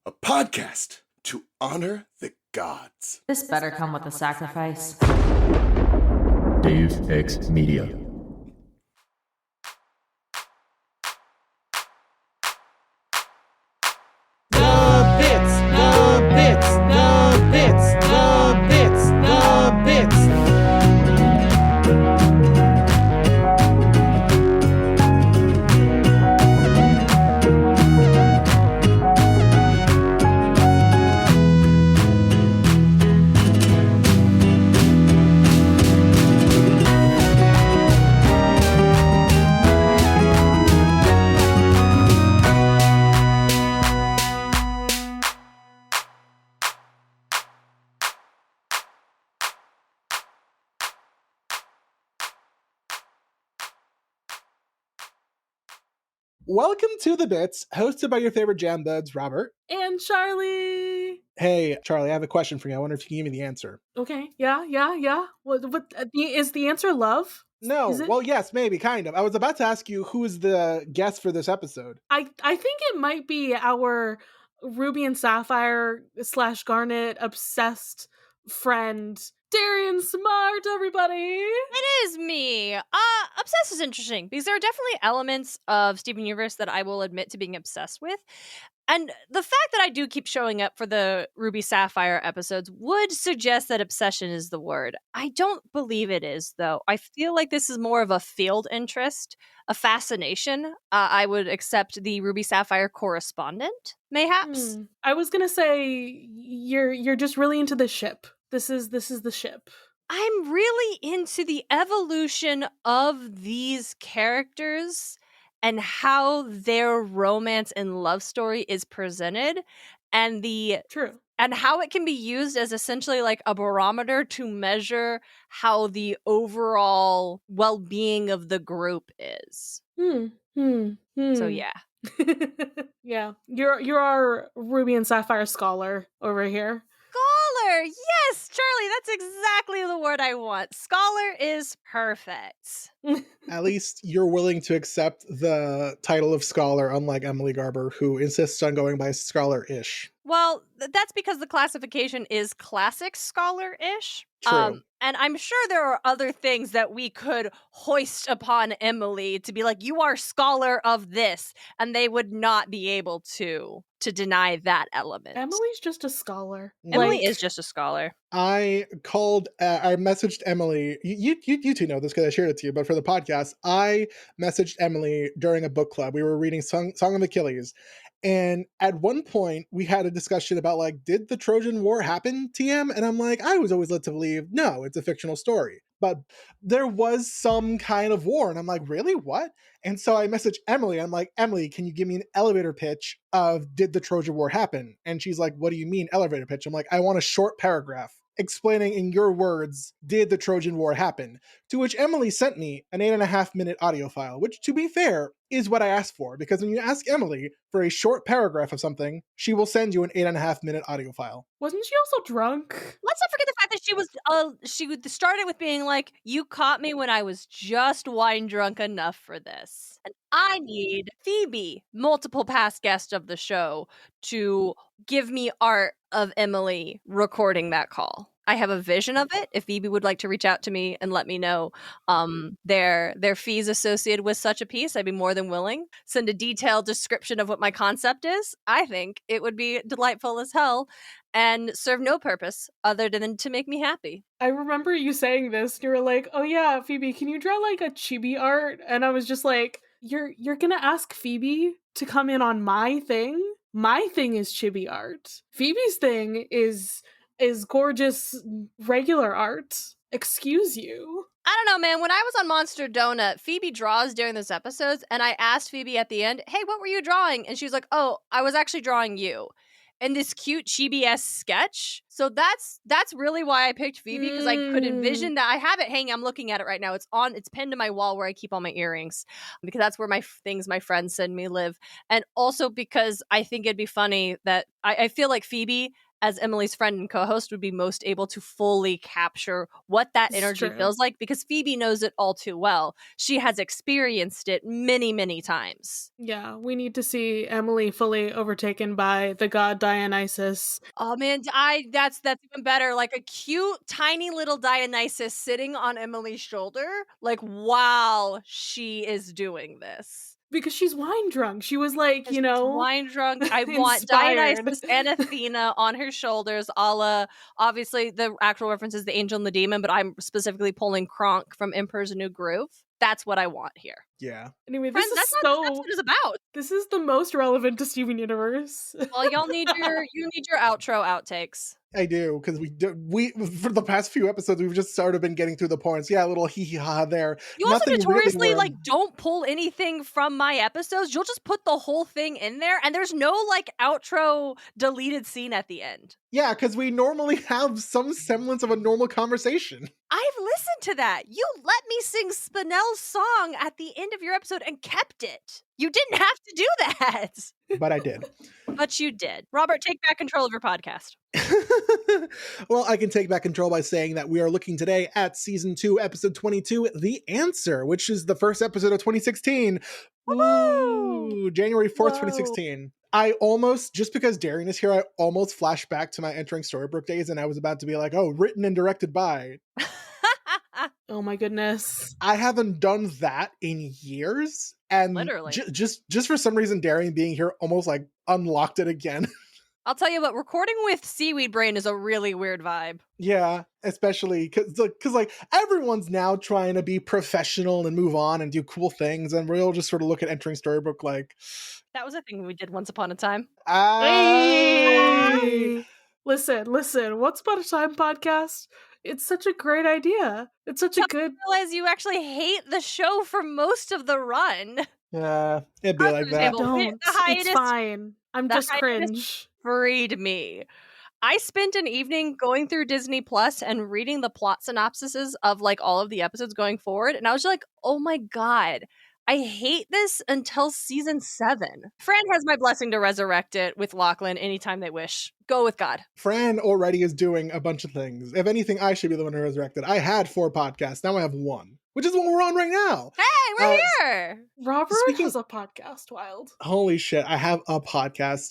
a podcast to honor the gods. This better come with a sacrifice. Dave X Media. Welcome to The Bits, hosted by your favorite jam buds, Robert. And Charlie. Hey, Charlie, I have a question for you. I wonder if you can give me the answer. Okay, yeah. What is the answer love? No, Is it? well, yes, maybe, kind of. I was about to ask you who is the guest for this episode. I think it might be our Ruby and Sapphire / Garnet obsessed friend, Darien Smart, everybody. It is me. Obsessed is interesting because there are definitely elements of Steven Universe that I will admit to being obsessed with. And the fact that I do keep showing up for the Ruby Sapphire episodes would suggest that obsession is the word. I don't believe it is, though. I feel like this is more of a field interest, a fascination. I would accept the Ruby Sapphire correspondent, mayhaps. I was gonna say you're just really into the ship. This is the ship. I'm really into the evolution of these characters and how their romance and love story is presented, and and how it can be used as essentially like a barometer to measure how the overall well-being of the group is. So yeah. Yeah. You're our Ruby and Sapphire scholar over here. Scholar! Yes, Charlie, that's exactly the word I want. Scholar is perfect. At least you're willing to accept the title of scholar, unlike Emily Garber, who insists on going by scholar-ish. Well, that's because the classification is classic scholar-ish. True. And I'm sure there are other things that we could hoist upon Emily to be like, you are scholar of this, and they would not be able to deny that element. Emily's just a scholar. Emily is just a scholar. I messaged Emily. You two know this because I shared it to you, but for the podcast, I messaged Emily during a book club. We were reading Song of Achilles. And at one point, we had a discussion about, like, did the Trojan War happen, TM? And I'm like, I was always led to believe, no, it's a fictional story. But there was some kind of war. And I'm like, really? What? And so I messaged Emily. I'm like, Emily, can you give me an elevator pitch of did the Trojan War happen? And she's like, what do you mean elevator pitch? I'm like, I want a short paragraph explaining in your words, did the Trojan War happen? To which Emily sent me an 8.5-minute audio file, which, to be fair, is what I asked for. Because when you ask Emily for a short paragraph of something, she will send you an 8.5-minute audio file. Wasn't she also drunk? Let's not forget the fact that she started with being like, you caught me when I was just wine drunk enough for this. And I need Phoebe, multiple past guest of the show, to give me art of Emily recording that call. I have a vision of it. If Phoebe would like to reach out to me and let me know their fees associated with such a piece, I'd be more than willing. Send a detailed description of what my concept is. I think it would be delightful as hell and serve no purpose other than to make me happy. I remember you saying this. You were like, oh yeah, Phoebe, can you draw like a chibi art? And I was just like, you're gonna ask Phoebe to come in on my thing? My thing is chibi art. Phoebe's thing is gorgeous regular art. Excuse you. I don't know, man. When I was on Monster Donut, Phoebe draws during those episodes, and I asked Phoebe at the end, hey, what were you drawing? And she was like, oh, I was actually drawing you. And this cute chibi-esque sketch. So that's really why I picked Phoebe, because I could envision that. I have it hanging. I'm looking at it right now. It's pinned to my wall where I keep all my earrings, because that's where my friends send me live. And also because I think it'd be funny that I feel like Phoebe as Emily's friend and co-host, would be most able to fully capture what that It's energy true. feels like, because Phoebe knows it all too well. She has experienced it many, many times. Yeah, we need to see Emily fully overtaken by the god Dionysus. Oh man, that's even better. Like a cute, tiny little Dionysus sitting on Emily's shoulder. Like, wow, she is doing this. Because she's wine drunk. She was like, She's wine drunk. I want inspired. Dionysus and Athena on her shoulders, a la, obviously the actual reference is the angel and the demon, but I'm specifically pulling Kronk from Emperor's New Groove. That's what I want here. Yeah. Anyway, Friends, this that's is not what this episode is about. This is the most relevant to Steven Universe. Well, you need your outro outtakes. I do, because we for the past few episodes we've just sort of been getting through the points. Yeah, a little hee hee ha there. You also Nothing notoriously really like don't pull anything from my episodes. You'll just put the whole thing in there, and there's no like outro deleted scene at the end. Yeah, because we normally have some semblance of a normal conversation. I've listened to that. You let me sing Spinell's song at the end of your episode and kept it. You didn't have to do that. But I did. But you did. Robert, take back control of your podcast. Well, I can take back control by saying that we are looking today at season 2, episode 22, The Answer, which is the first episode of 2016. Ooh, January 4th, 2016. I almost, just because Darien is here, I almost flashed back to my entering Storybrooke days, and I was about to be like, oh, written and directed by. Oh my goodness. I haven't done that in years. And Literally. just for some reason, Darien being here almost like unlocked it again. I'll tell you what, recording with Seaweed Brain is a really weird vibe. Yeah, especially because like everyone's now trying to be professional and move on and do cool things, and we'll just sort of look at entering Storybrooke like that was a thing we did once upon a time. Hey! Listen, What's About a Time podcast? It's such a great idea. It's such a good. I realize you actually hate the show for most of the run. Yeah, it'd be like that. Don't. It's fine. I'm just cringe. Freed me. I spent an evening going through Disney Plus and reading the plot synopsises of like all of the episodes going forward, and I was like, oh my god, I hate this until season 7. Fran has my blessing to resurrect it with Lachlan anytime they wish. Go with God. Fran already is doing a bunch of things. If anything, I should be the one who resurrected. I had 4 podcasts. Now I have 1, which is what we're on right now. Hey, we're here. Robert has a podcast, wild. Holy shit, I have a podcast.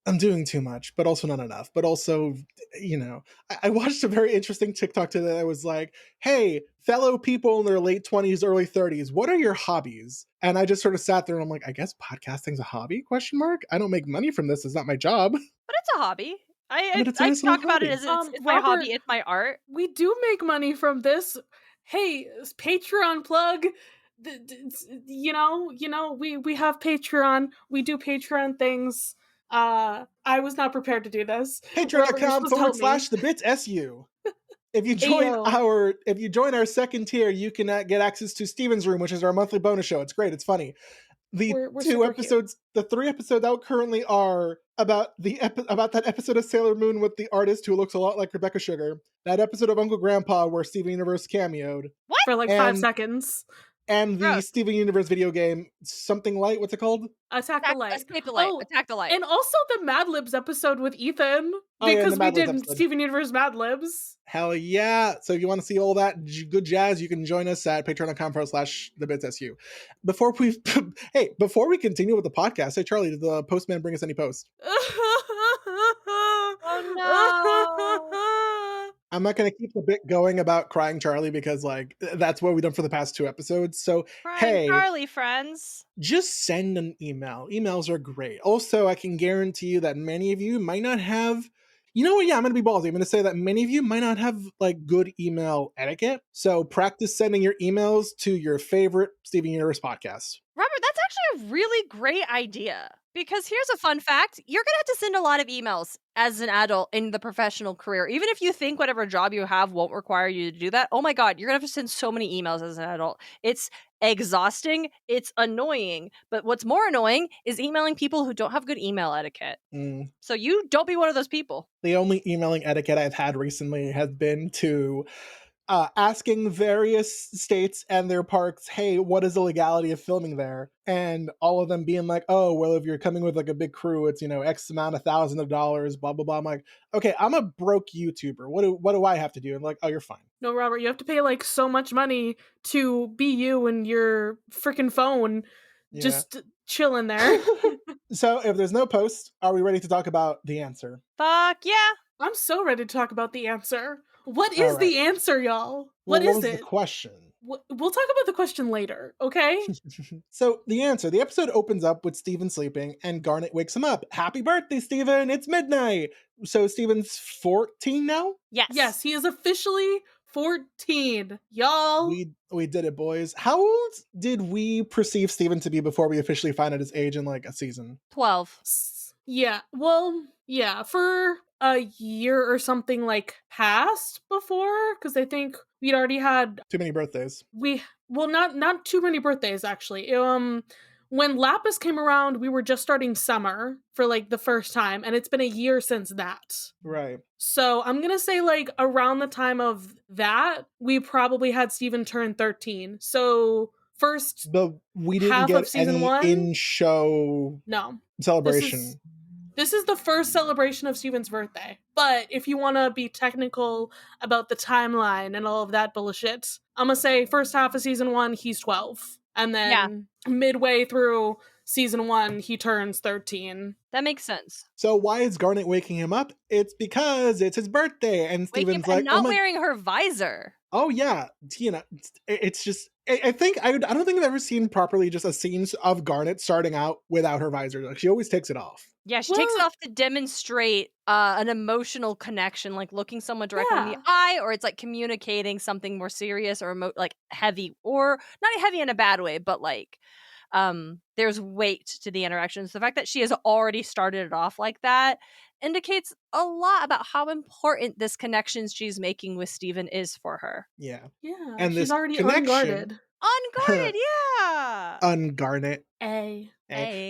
I'm doing too much, but also not enough. But also, you know, I watched a very interesting TikTok today that was like, hey, fellow people in their late 20s, early 30s, what are your hobbies? And I just sort of sat there and I'm like, I guess podcasting's a hobby? ? I don't make money from this. It's not my job. But it's a hobby. I nice talk about hobby. it as it's my hobby, it's my art. We do make money from this. Hey, Patreon plug. You know, we have Patreon. We do Patreon things. I was not prepared to do this. Patreon.com/thebitssu. If you join our second tier, you can get access to Steven's Room, which is our monthly bonus show. It's great. It's funny. We're 2 episodes, the 3 episodes out currently are about about that episode of Sailor Moon with the artist who looks a lot like Rebecca Sugar. That episode of Uncle Grandpa where Steven Universe cameoed. What? For like 5 seconds. And the Steven Universe video game, something light, what's it called? Attack the Light. Escape the Light. Attack the Light. And also the Mad Libs episode with Ethan. Because we did Steven Universe Mad Libs. Hell yeah. So if you want to see all that good jazz, you can join us at patreon.com/thebitssu. Before we continue with the podcast, hey Charlie, did the postman bring us any post? Oh no. I'm not going to keep the bit going about crying Charlie because like that's what we've done for the past 2 episodes. So crying Charlie, friends, just send an email. Emails are great. Also, I can guarantee you that many of you might not have, you know what? Yeah, I'm going to be ballsy. I'm going to say that many of you might not have like good email etiquette. So practice sending your emails to your favorite Steven Universe podcast. Robert, that's actually a really great idea. Because here's a fun fact. You're going to have to send a lot of emails as an adult in the professional career. Even if you think whatever job you have won't require you to do that. Oh my God, you're going to have to send so many emails as an adult. It's exhausting. It's annoying. But what's more annoying is emailing people who don't have good email etiquette. So you don't be one of those people. The only emailing etiquette I've had recently has been to asking various states and their parks, hey, what is the legality of filming there? And all of them being like, oh, well, if you're coming with like a big crew, it's, X amount of thousands of dollars, blah, blah, blah. I'm like, okay, I'm a broke YouTuber. What do I have to do? And like, oh, you're fine. No, Robert, you have to pay like so much money to be you and your freaking phone Yeah. just chilling there. So if there's no post, are we ready to talk about the answer? Fuck yeah. I'm so ready to talk about the answer. What All is right. the answer, y'all? Well, What is was it? the question? We'll talk about the question later, okay? So the answer, the episode opens up with Steven sleeping and Garnet wakes him up. Happy birthday, Steven. It's midnight. So Steven's 14 now? Yes. Yes, he is officially 14. Y'all. We did it, boys. How old did we perceive Steven to be before we officially find out his age in like a season? 12. Yeah, well, yeah, for a year or something like past before, because I think we'd already had Too many birthdays. not too many birthdays actually. When Lapis came around, we were just starting summer for like the first time, and it's been a year since that. Right. So I'm gonna say like around the time of that, we probably had Steven turn 13. So first But we didn't half get of season any 1? in-show No. celebration. This is the first celebration of Steven's birthday. But if you want to be technical about the timeline and all of that bullshit, I'm going to say first half of season 1, he's 12. And then midway through season 1, he turns 13. That makes sense. So why is Garnet waking him up? It's because it's his birthday. And Steven's like, and not wearing her visor. Oh yeah, it's just. I think I don't think I've ever seen properly just a scene of Garnet starting out without her visor. Like she always takes it off. Yeah, she takes it off to demonstrate an emotional connection, like looking someone directly in the eye, or it's like communicating something more serious or like heavy, or not heavy in a bad way, but like there's weight to the interactions. The fact that she has already started it off like that indicates a lot about how important this connection she's making with Steven is for her. Yeah. Yeah, And she's this already connection- unguarded. Unguarded, yeah. Ungarnet. A.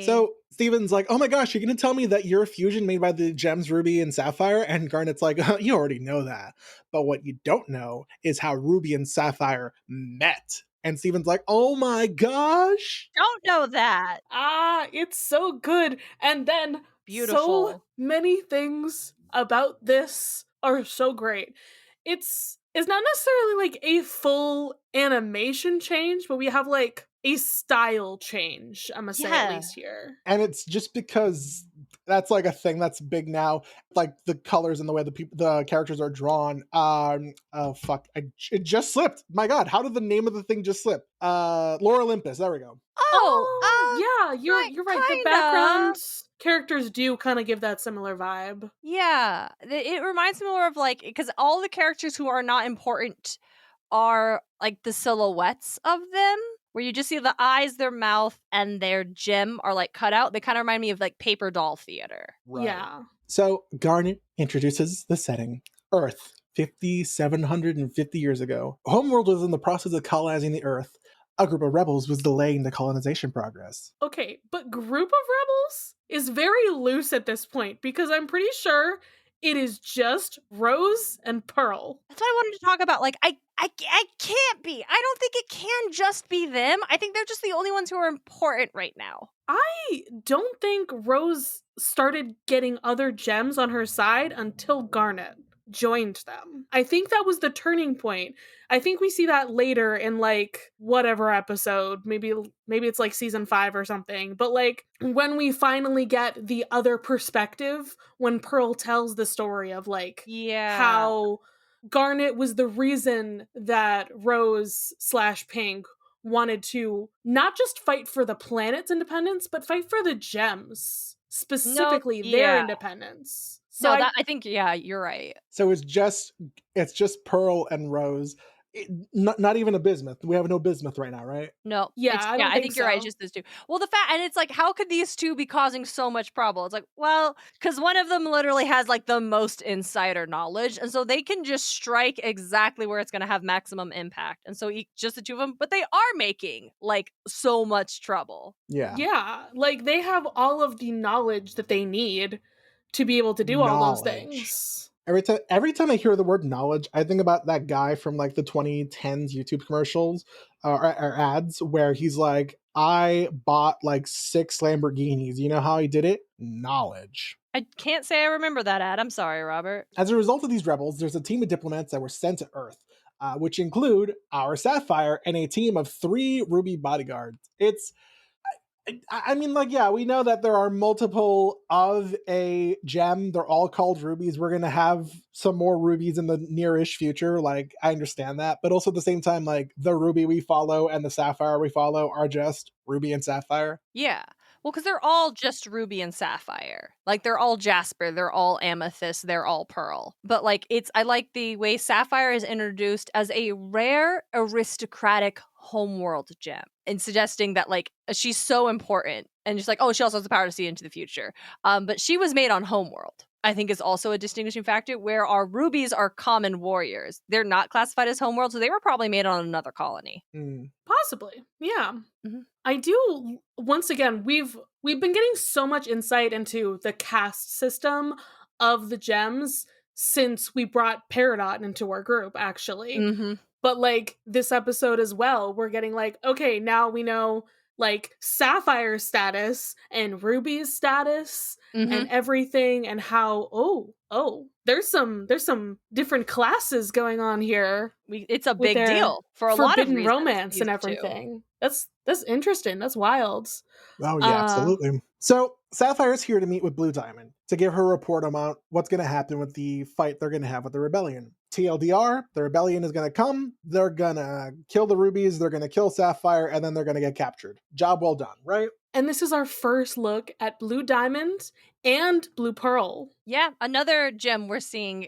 So Steven's like, oh my gosh, you're going to tell me that you're a fusion made by the gems Ruby and Sapphire? And Garnet's like, you already know that. But what you don't know is how Ruby and Sapphire met. And Steven's like, oh my gosh. Don't know that. It's so good. And then Beautiful. so many things about this are so great. It's not necessarily like a full animation change, but we have like a style change, I'm gonna say at least here. And it's just because that's like a thing that's big now, like the colors and the way the characters are drawn. Oh fuck, it just slipped. My god, how did the name of the thing just slip? Lore Olympus, there we go. Yeah, you're right. kinda. The background characters do kind of give that similar vibe. Yeah, it reminds me more of like, because all the characters who are not important are like the silhouettes of them, where you just see the eyes, their mouth, and their gem are like cut out. They kind of remind me of like paper doll theater. Right. Yeah. So Garnet introduces the setting. Earth, 5,750 years ago. Homeworld was in the process of colonizing the Earth. A group of rebels was delaying the colonization progress. Okay, but group of rebels is very loose at this point because I'm pretty sure it is just Rose and Pearl. That's what I wanted to talk about. Like, I can't be. I don't think it can just be them. I think they're just the only ones who are important right now. I don't think Rose started getting other gems on her side until Garnet joined them. I think that was the turning point. I think we see that later in like whatever episode, maybe it's like season 5 or something, but like when we finally get the other perspective, when Pearl tells the story of like how Garnet was the reason that Rose / Pink wanted to not just fight for the planet's independence, but fight for the gems, specifically their independence. So I think you're right. So it's just Pearl and Rose. Not even a bismuth. We have no bismuth right now, right? No. I think you're right. It's just those two. Well, and it's like, how could these two be causing so much trouble? It's like, well, because one of them literally has like the most insider knowledge, and so they can just strike exactly where it's going to have maximum impact. And so just the two of them, but they are making like so much trouble. Yeah, like they have all of the knowledge that they need to be able to do all those things. Every time I hear the word knowledge, I think about that guy from like the 2010s YouTube commercials or ads where he's like, I bought like 6 Lamborghinis. You know how he did it? Knowledge. I can't say I remember that ad. I'm sorry, Robert. As a result of these rebels, there's a team of diplomats that were sent to Earth, which include our Sapphire and a team of 3 Ruby bodyguards. I mean, like, yeah, we know that there are multiple of a gem. They're all called rubies. We're going to have some more rubies in the nearish future. Like, I understand that. But also at the same time, like, the ruby we follow and the sapphire we follow are just ruby and sapphire. Yeah. Well, because they're all just ruby and sapphire. Like, they're all jasper, they're all amethyst, they're all pearl. But, like, I like the way sapphire is introduced as a rare aristocratic homeworld gem and suggesting that, like, she's so important. And just like, oh, she also has the power to see into the future. But she was made on homeworld. I think is also a distinguishing factor where our rubies are common warriors. They're not classified as homeworld, so they were probably made on another colony. Possibly. Yeah. Mhm. I do, once again, we've been getting so much insight into the caste system of the gems since we brought Peridot into our group, actually. Mm-hmm. But like this episode as well, we're getting like, okay, now we know like Sapphire's status and Ruby's status and everything, and how there's some different classes going on here. It's a with big their deal for a lot of forbidden reasons. romance and everything. That's interesting. That's wild. Oh, yeah, absolutely. So Sapphire's here to meet with Blue Diamond to give her a report about what's going to happen with the fight they're going to have with the rebellion. TLDR, the rebellion is going to come, they're going to kill the rubies, they're going to kill Sapphire, and then they're going to get captured. Job well done, right? And this is our first look at Blue Diamond and Blue Pearl. Yeah, another gem we're seeing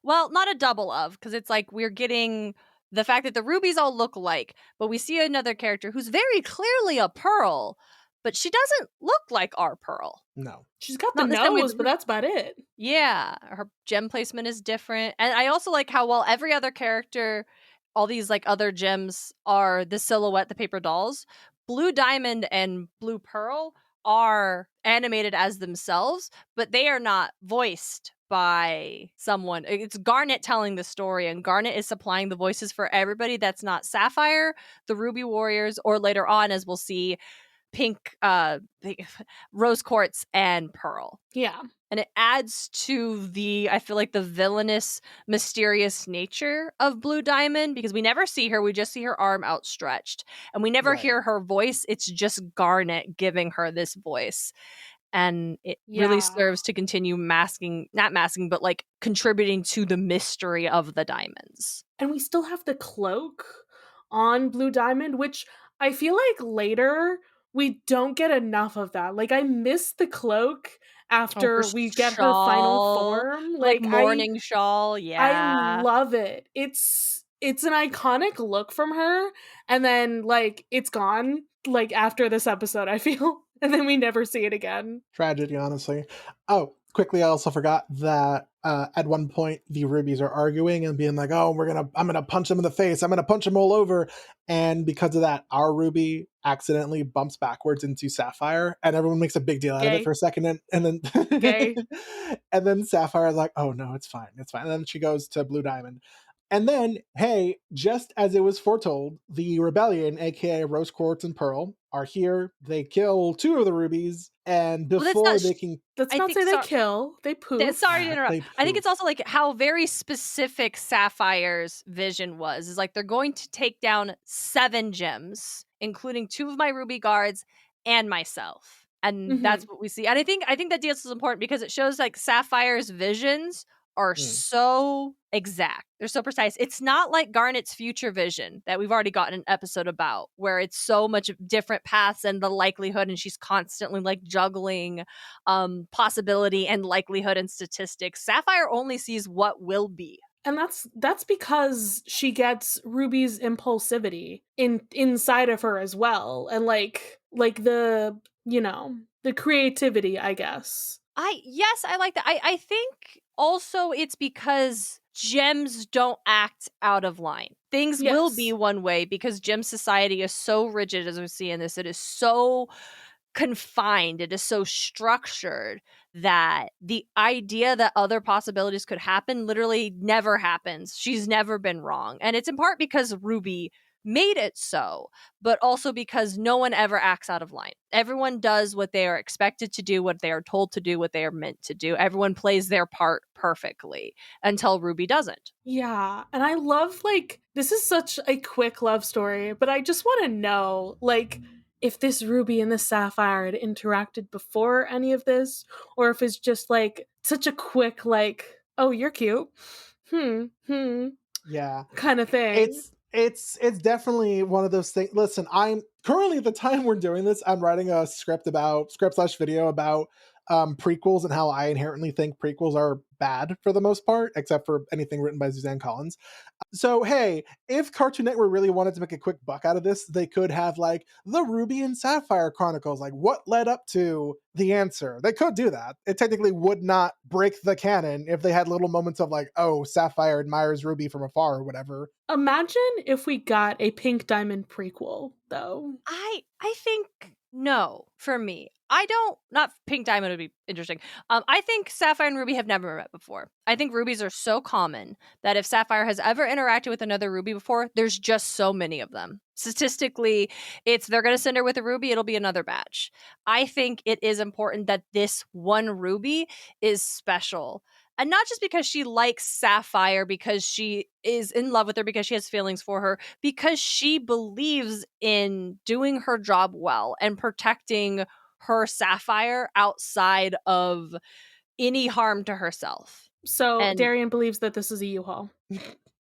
not a double of, because it's like we're getting the fact that the rubies all look alike, but we see another character who's very clearly a pearl, but she doesn't look like our Pearl. No. She's got the Not the same way nose, that- but that's about it. Yeah, her gem placement is different. And I also like how, while every other character, all these like other gems are the silhouette, the paper dolls, Blue Diamond and Blue Pearl are animated as themselves, but they are not voiced by someone. It's Garnet telling the story, and Garnet is supplying the voices for everybody that's not Sapphire, the Ruby Warriors, or later on, as we'll see, Pink, Rose Quartz, and Pearl. Yeah. And it adds to I feel like, the villainous, mysterious nature of Blue Diamond, because we never see her. We just see her arm outstretched. And we never hear her voice. It's just Garnet giving her this voice. And it really serves to continue not masking, but like contributing to the mystery of the diamonds. And we still have the cloak on Blue Diamond, which I feel like later we don't get enough of that. Like, I miss the cloak after we get her final form. Like morning shawl, yeah. I love it. It's an iconic look from her, and then like it's gone like after this episode, I feel. And then we never see it again. Tragedy, honestly. Oh, quickly, I also forgot that at one point the rubies are arguing and being like, "Oh, I'm gonna punch him in the face. I'm gonna punch him all over." And because of that, our ruby accidentally bumps backwards into Sapphire, and everyone makes a big deal out of it for a second, and then and then Sapphire's like, "Oh no, it's fine, it's fine." And then she goes to Blue Diamond. And then, hey, just as it was foretold, the rebellion, aka Rose Quartz and Pearl, are here. They kill 2 of the rubies, and before they can... Let's not say they kill. They poof. Sorry to interrupt. I think it's also like how very specific Sapphire's vision was. Is like they're going to take down 7 gems, including 2 of my ruby guards and myself. And that's what we see. And I think that deal is important because it shows like Sapphire's visions are so exact. They're so precise. It's not like Garnet's future vision that we've already gotten an episode about, where it's so much different paths and the likelihood, and she's constantly like juggling possibility and likelihood and statistics. Sapphire only sees what will be. And that's because she gets Ruby's impulsivity inside of her as well. And like the, the creativity, I guess. I like that. I think also it's because gems don't act out of line. Things will be one way because gem society is so rigid, as we see in this. It is so confined. It is so structured that the idea that other possibilities could happen literally never happens. She's never been wrong. And it's in part because Ruby made it so, but also because no one ever acts out of line. Everyone does what they are expected to do, what they are told to do, what they are meant to do. Everyone plays their part perfectly until Ruby doesn't. Yeah, and I love, like, this is such a quick love story, but I just want to know, like, if this Ruby and this Sapphire had interacted before any of this, or if it's just, like, such a quick, like, oh, you're cute. Yeah. Kind of thing. It's definitely one of those things. Listen, I'm currently, at the time we're doing this, I'm writing a script slash video about prequels and how I inherently think prequels are bad for the most part, except for anything written by Suzanne Collins. So hey, if Cartoon Network really wanted to make a quick buck out of this, they could have like the Ruby and Sapphire Chronicles, like what led up to the answer. They could do that. It technically would not break the canon if they had little moments of like, oh, Sapphire admires Ruby from afar or whatever. Imagine if we got a Pink Diamond prequel, though. I think no, for me. Not Pink Diamond would be interesting. I think Sapphire and Ruby have never met before. I think rubies are so common that if Sapphire has ever interacted with another ruby before, there's just so many of them. Statistically, they're going to send her with a ruby, it'll be another batch. I think it is important that this one ruby is special. And not just because she likes Sapphire, because she is in love with her, because she has feelings for her, because she believes in doing her job well and protecting her Sapphire outside of any harm to herself. So And Darien believes that this is a U-Haul.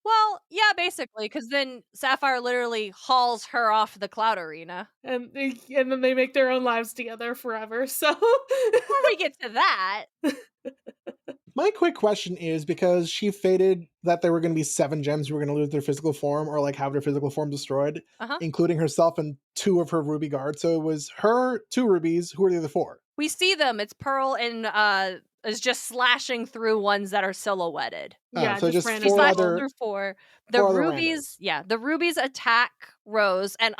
well, yeah, basically, because then Sapphire literally hauls her off the cloud arena. And then they make their own lives together forever. So Before we get to that, My quick question is, because she fated that there were going to be 7 gems who were going to lose their physical form or like have their physical form destroyed, including herself and 2 of her ruby guards. So it was her 2 rubies. Who are the other 4? we see them. It's Pearl and is just slashing through ones that are silhouetted. yeah, so just random 4 Slash other. through 4. The 4 other rubies, the rubies attack Rose, and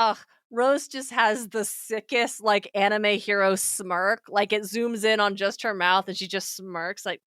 Rose just has the sickest like anime hero smirk. Like it zooms in on just her mouth, and she just smirks like,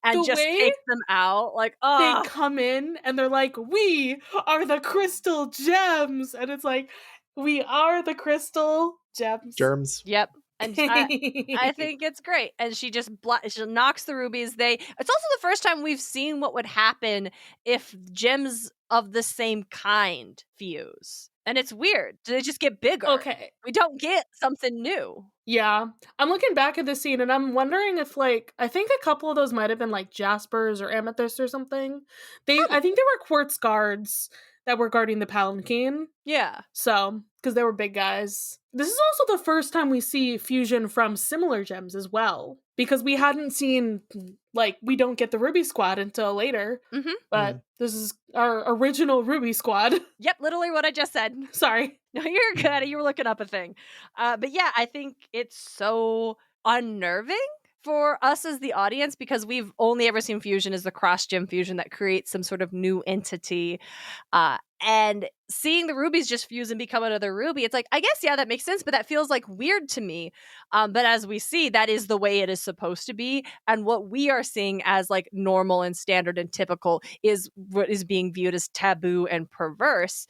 and The just way takes them out. Like, they come in and they're like, we are the crystal gems. And it's like, we are the crystal gems. Germs. Yep. And I think it's great. And she just she knocks the rubies. It's also the first time we've seen what would happen if gems of the same kind fuse. And it's weird. They just get bigger. Okay. We don't get something new. Yeah. I'm looking back at this scene and I'm wondering if, like, I think a couple of those might have been like jaspers or amethyst or something. I think they were quartz guards that were guarding the palanquin. Yeah. So, because they were big guys. This is also the first time we see fusion from similar gems as well. Because we hadn't seen, like, we don't get the Ruby Squad until later. Mm-hmm. But this is our original Ruby Squad. Yep, literally what I just said. Sorry. No, you're good. You were looking up a thing. But yeah, I think it's so unnerving for us as the audience because we've only ever seen fusion as the cross gem fusion that creates some sort of new entity. And seeing the rubies just fuse and become another ruby, it's like, I guess, yeah, that makes sense, but that feels like weird to me. But as we see, that is the way it is supposed to be. And what we are seeing as like normal and standard and typical is what is being viewed as taboo and perverse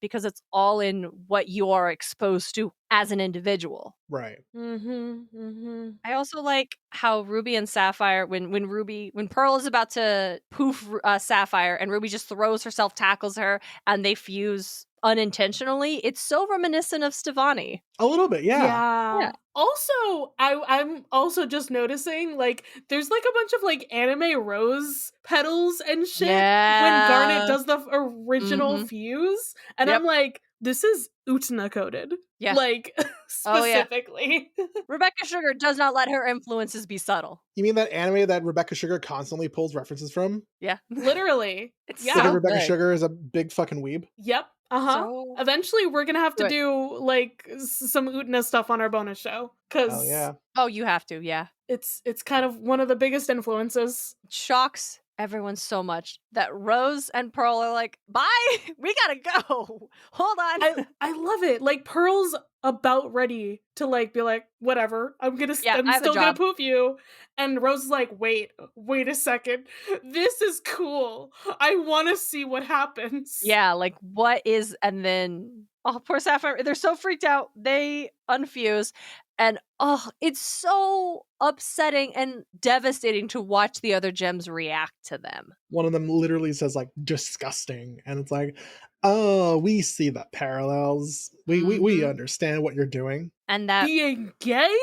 because it's all in what you are exposed to as an individual. Right. I also like how Ruby and Sapphire, when Pearl is about to poof Sapphire and Ruby just throws herself, tackles her, and they fuse unintentionally, it's so reminiscent of Stevani. A little bit, yeah. Also, I'm also just noticing, like, there's like a bunch of like anime rose petals and shit when Garnet does the original fuse, and I'm like, this is Utena coded. Yeah. Like, specifically. Oh, yeah. Rebecca Sugar does not let her influences be subtle. You mean that anime that Rebecca Sugar constantly pulls references from? Yeah. Literally. It's Because Rebecca Sugar is a big fucking weeb. Yep. So eventually we're gonna have to do like some Utena stuff on our bonus show. Cause oh, you have to, yeah. It's kind of one of the biggest influences. Shocks everyone so much that Rose and Pearl are like, bye, we gotta go. Hold on. I love it. Like Pearl's about ready to like be like, whatever. I'm Yeah, I have a still gonna job. poof you. And Rose is like, wait a second. This is cool. I want to see what happens. Yeah, like what is, and then oh, poor Sapphire, they're so freaked out. They unfuse, and oh, it's so upsetting and devastating to watch the other gems react to them. One of them literally says like disgusting, and it's like, oh, we see the parallels. We Mhm. understand what you're doing. And that Being gay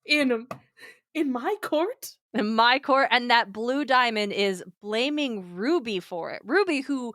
in my court. in my court, and that Blue Diamond is blaming Ruby for it. Ruby, who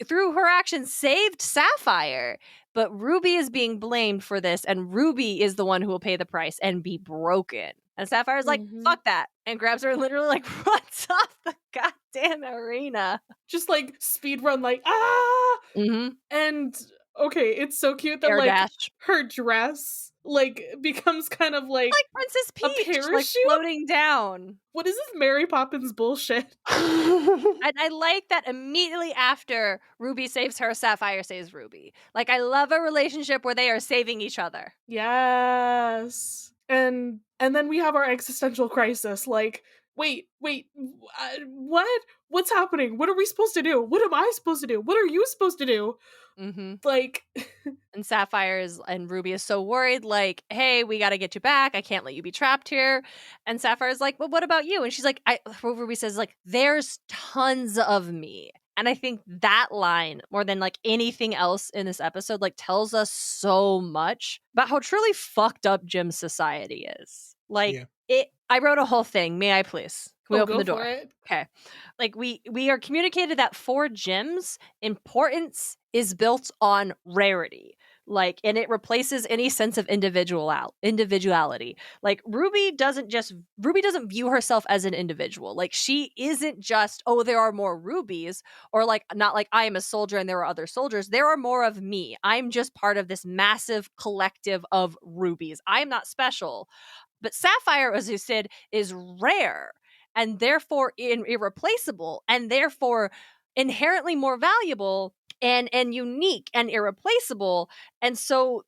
through her actions saved Sapphire, but Ruby is being blamed for this, and Ruby is the one who will pay the price and be broken. And Sapphire's like, Mhm. fuck that, and grabs her and literally like runs off the goddamn arena. Just like speed run, like ah. Mm-hmm. And okay, it's so cute that Air like dash. her dress like becomes kind of like Princess a Peach, like parachute? floating down. What is this Mary Poppins bullshit? And I like that immediately after Ruby saves her, Sapphire saves Ruby. Like, I love a relationship where they are saving each other. Yes. And then we have our existential crisis. Like, wait, what? What's happening? What are we supposed to do? What am I supposed to do? What are you supposed to do? Mm-hmm. Like, And Sapphire and Ruby is so worried, like, hey, we got to get you back. I can't let you be trapped here. And Sapphire's like, well, what about you? And she's like, Ruby says, like, there's tons of me. And I think that line, more than like anything else in this episode, like tells us so much about how truly fucked up Jim society is. Like, I wrote a whole thing. May I please? Can we open go the door? for it. Okay. Like we are communicated that for Jims, importance is built on rarity. Like, and it replaces any sense of individuality. Like Ruby doesn't view herself as an individual. Like she isn't just, oh, there are more Rubies, or like not like I am a soldier and there are other soldiers. There are more of me. I'm just part of this massive collective of Rubies. I'm not special. But Sapphire, as you said, is rare and therefore irreplaceable and therefore inherently more valuable and unique and irreplaceable. And so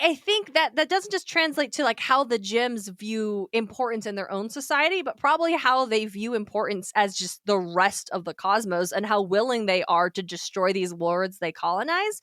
I think that doesn't just translate to like how the Gems view importance in their own society, but probably how they view importance as just the rest of the cosmos and how willing they are to destroy these worlds they colonize.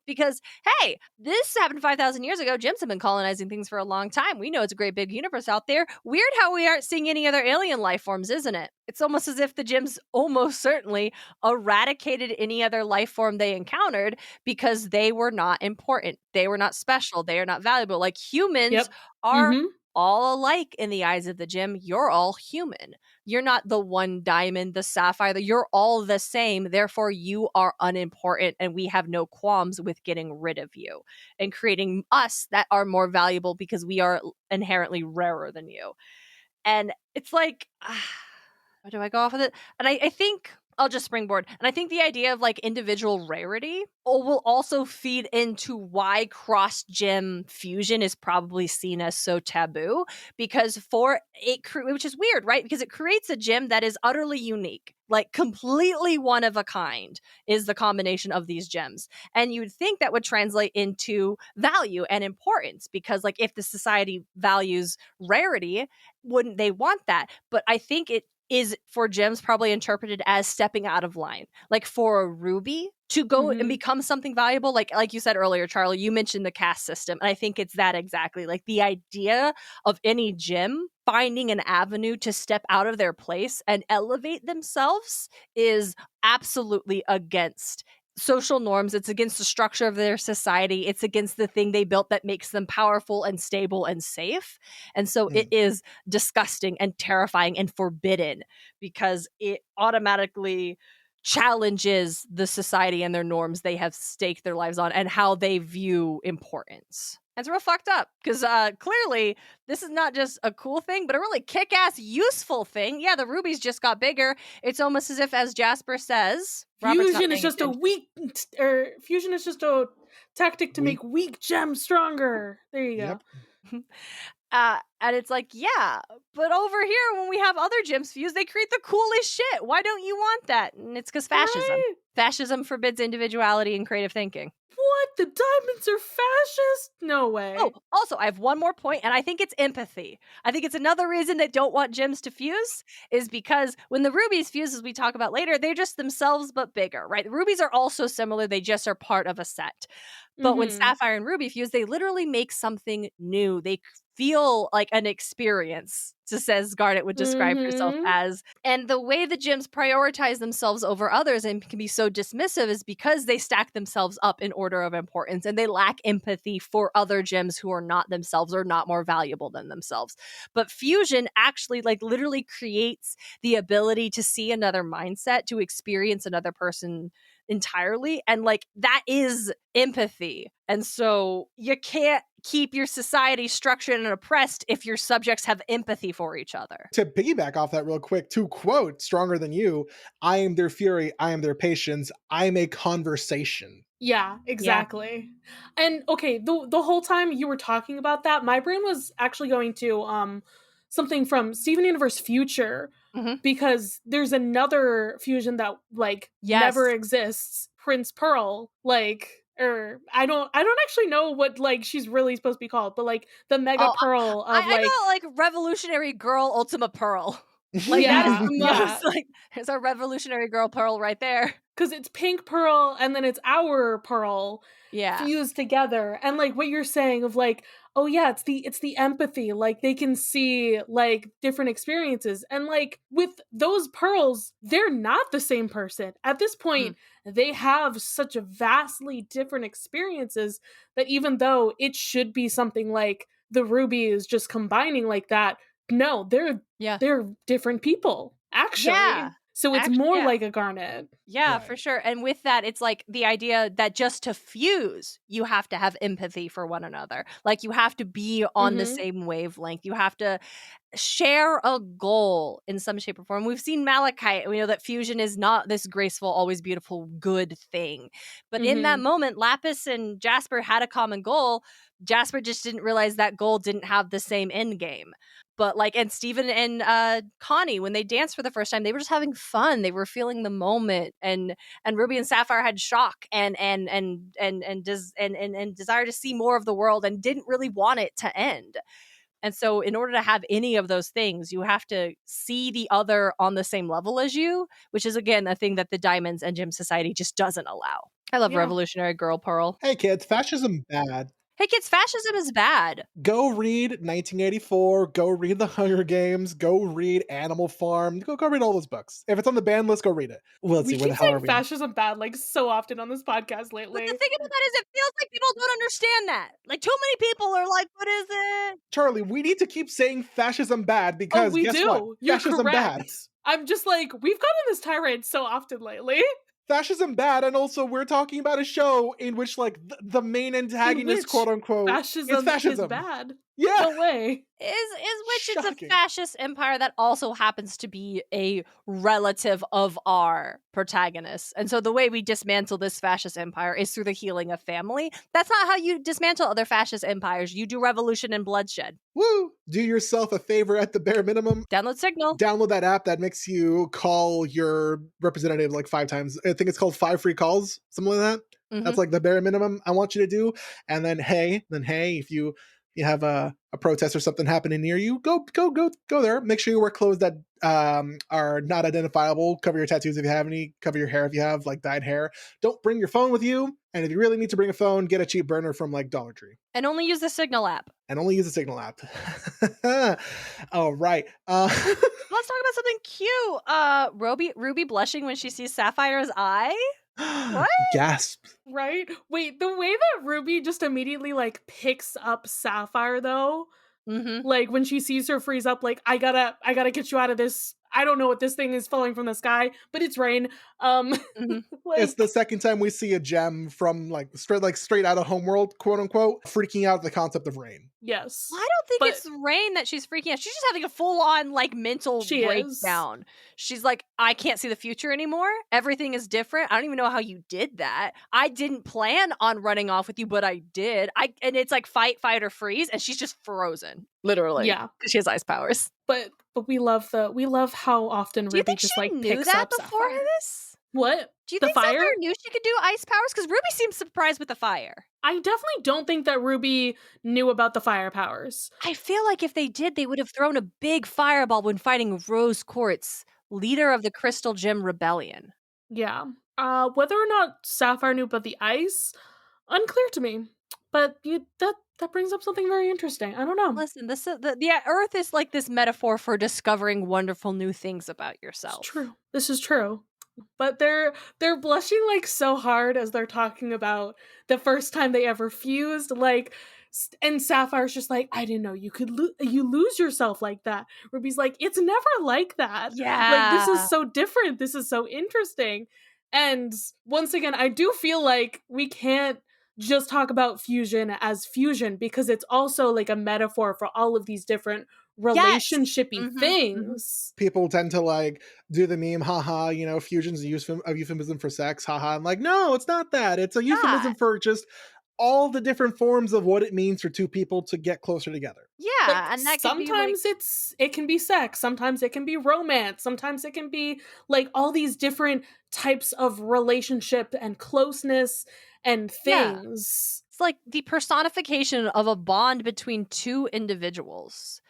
Because, hey, this happened 5,000 years ago. Gems have been colonizing things for a long time. We know it's a great big universe out there. Weird how we aren't seeing any other alien life forms, isn't it? It's almost as if the Gems almost certainly eradicated any other life form they encountered because they were not important. They were not special. They are not valuable. Like humans are all alike in the eyes of the Gem. You're all human. You're not the one diamond, the sapphire. You're all the same. Therefore, you are unimportant, and we have no qualms with getting rid of you and creating us that are more valuable because we are inherently rarer than you. And it's like, where do I go off with it? And I think I'll just springboard. And I think the idea of like individual rarity will also feed into why cross gem fusion is probably seen as so taboo, because which is weird, right? Because it creates a gem that is utterly unique, like completely one of a kind is the combination of these gems. And you'd think that would translate into value and importance, because like if the society values rarity, wouldn't they want that? But I think it is for gems probably interpreted as stepping out of line. Like for a ruby to go and become something valuable, like you said earlier, Charlie, you mentioned the caste system, and I think it's that exactly. Like the idea of any gem finding an avenue to step out of their place and elevate themselves is absolutely against social norms. It's against the structure of their society. It's against the thing they built that makes them powerful and stable and safe. And so it is disgusting and terrifying and forbidden because it automatically challenges the society and their norms they have staked their lives on and how they view importance. It's real fucked up because clearly this is not just a cool thing, but a really kick-ass useful thing. Yeah, the rubies just got bigger. It's almost as if, as Jasper says, fusion is just a tactic to make weak gems stronger. There you go. And it's like, yeah, but over here, when we have other gems fused, they create the coolest shit. Why don't you want that? And it's because fascism. Right? Fascism forbids individuality and creative thinking. What? The diamonds are fascist? No way. Oh, also, I have one more point, and I think it's empathy. I think it's another reason they don't want gems to fuse is because when the rubies fuse, as we talk about later, they're just themselves but bigger, right? The rubies are also similar. They just are part of a set. But when Mhm. sapphire and ruby fuse, they literally make something new. They feel like an experience, just as Garnet would describe herself Mhm. as. And the way the gems prioritize themselves over others and can be so dismissive is because they stack themselves up in order of importance and they lack empathy for other gems who are not themselves or not more valuable than themselves. But fusion actually like literally creates the ability to see another mindset, to experience another person entirely, and like that is empathy. And so you can't keep your society structured and oppressed if your subjects have empathy for each other. To piggyback off that real quick, to quote Stronger Than You, I am their fury, I am their patience, I'm a conversation. Yeah, exactly. And okay, the whole time you were talking about that, my brain was actually going to something from Steven Universe Future, Mhm. because there's another fusion that like Yes. never exists, Prince Pearl, like, or I don't actually know what like she's really supposed to be called, but like the Mega Oh, Pearl of I like, got like Revolutionary Girl Ultima Pearl. Like that is yeah, the yeah. most like there's our Revolutionary Girl Pearl right there. Because it's pink pearl and then it's our pearl Yeah. fused together, and like what you're saying of like, oh yeah, it's the empathy, like they can see like different experiences, and like with those pearls they're not the same person at this point. They have such a vastly different experiences that even though it should be something like the ruby is just combining like that, no, Yeah. they're different people actually. Yeah. So it's Actually, more yeah. like a garnet. Yeah, Right. for sure. And with that, it's like the idea that just to fuse, you have to have empathy for one another. Like you have to be on the Mhm. same wavelength. You have to share a goal in some shape or form. We've seen Malachite. We know that fusion is not this graceful, always beautiful, good thing. But in that Mhm. moment, Lapis and Jasper had a common goal. Jasper just didn't realize that goal didn't have the same end game. But like, and Steven and Connie, when they danced for the first time, they were just having fun. They were feeling the moment, and Ruby and Sapphire had shock and desire to see more of the world and didn't really want it to end. And so, in order to have any of those things, you have to see the other on the same level as you, which is again a thing that the Diamonds and Gem Society just doesn't allow. I love Yeah. Revolutionary Girl Pearl. Hey kids, fascism bad. Hey kids, fascism is bad. Go read 1984, go read The Hunger Games, go read Animal Farm, go read all those books. If it's on the ban list, go read it. Well, let's We see, where keep the hell saying are we? fascism bad like so often on this podcast But lately. the thing about that is, it feels like people don't understand that. Like, too many people are like, "What is it?" Charlie, we need to keep saying fascism bad Oh, because we guess do. what? You're Fascism bad. correct. I'm just like, we've gotten this tirade so often lately. Fascism bad, and also we're talking about a show in which like the main In antagonist, which quote unquote, fascism it's fascism. is bad. Yeah. No way. Is which it's a Shocking. fascist empire that also happens to be a relative of our protagonist. And so the way we dismantle this fascist empire is through the healing of family. That's not how you dismantle other fascist empires. You do revolution and bloodshed. Woo! Do yourself a favor at the bare minimum. Download Signal. Download that app that makes you call your representative like 5 times. I think it's called 5 free calls, something like that. That's like the bare minimum I want you to do. And then hey, if you have a protest or something happening near you, go there. Make sure you wear clothes that are not identifiable. Cover your tattoos if you have any. Cover your hair if you have like dyed hair. Don't bring your phone with you. And if you really need to bring a phone, get a cheap burner from like Dollar Tree. And only use the Signal app. And only use the Signal app. All right. Let's talk about something cute. Ruby blushing when she sees Sapphire's eye. What? Gasp. Right? Wait, the way that Ruby just immediately like picks up Sapphire though, Mm-hmm. like when she sees her freeze up, like I gotta get you out of this. I don't know what this thing is falling from the sky, but it's rain. Mhm. It's the Like, second time we see a gem from straight out of Homeworld, quote unquote, freaking out at the concept of rain. yes. Well, I don't think But it's Rain that she's freaking out. She's just having a full-on, like, mental she is. breakdown. She's like, I can't see the future anymore. Everything is different. I don't even know how you did that. I didn't plan on running off with you, but I did. And it's like fight, or freeze, and she's just frozen, literally. Yeah. Because she has ice powers. But we love how often Do you Ruby think just she like knew picks that up before Sapphire. this? What? Do you The think fire? Sapphire knew she could do ice powers? Because Ruby seems surprised with the fire. I definitely don't think that Ruby knew about the fire powers. I feel like if they did, they would have thrown a big fireball when fighting Rose Quartz, leader of the Crystal Gem Rebellion. Yeah. Whether or not Sapphire knew about the ice, unclear to me. But that brings up something very interesting. I don't know. Listen, the Earth is like this metaphor for discovering wonderful new things about yourself. It's true. This is true. But they're blushing like so hard as they're talking about the first time they ever fused, like, and Sapphire's just like, I didn't know you could you lose yourself like that. Ruby's like, it's never like that. Like, this is so different. This is so interesting. And once again, I do feel like we can't just talk about fusion as fusion, because it's also like a metaphor for all of these different relationshipy things. People tend to like do the meme, haha, fusion's a euphemism for sex, haha. I'm like, no, it's not that. It's a euphemism for just all the different forms of what it means for two people to get closer together. Yeah, Like, and that could be like, sometimes it can be sex, sometimes it can be romance, sometimes it can be like all these different types of relationship and closeness and things. it's like the personification of a bond between two individuals.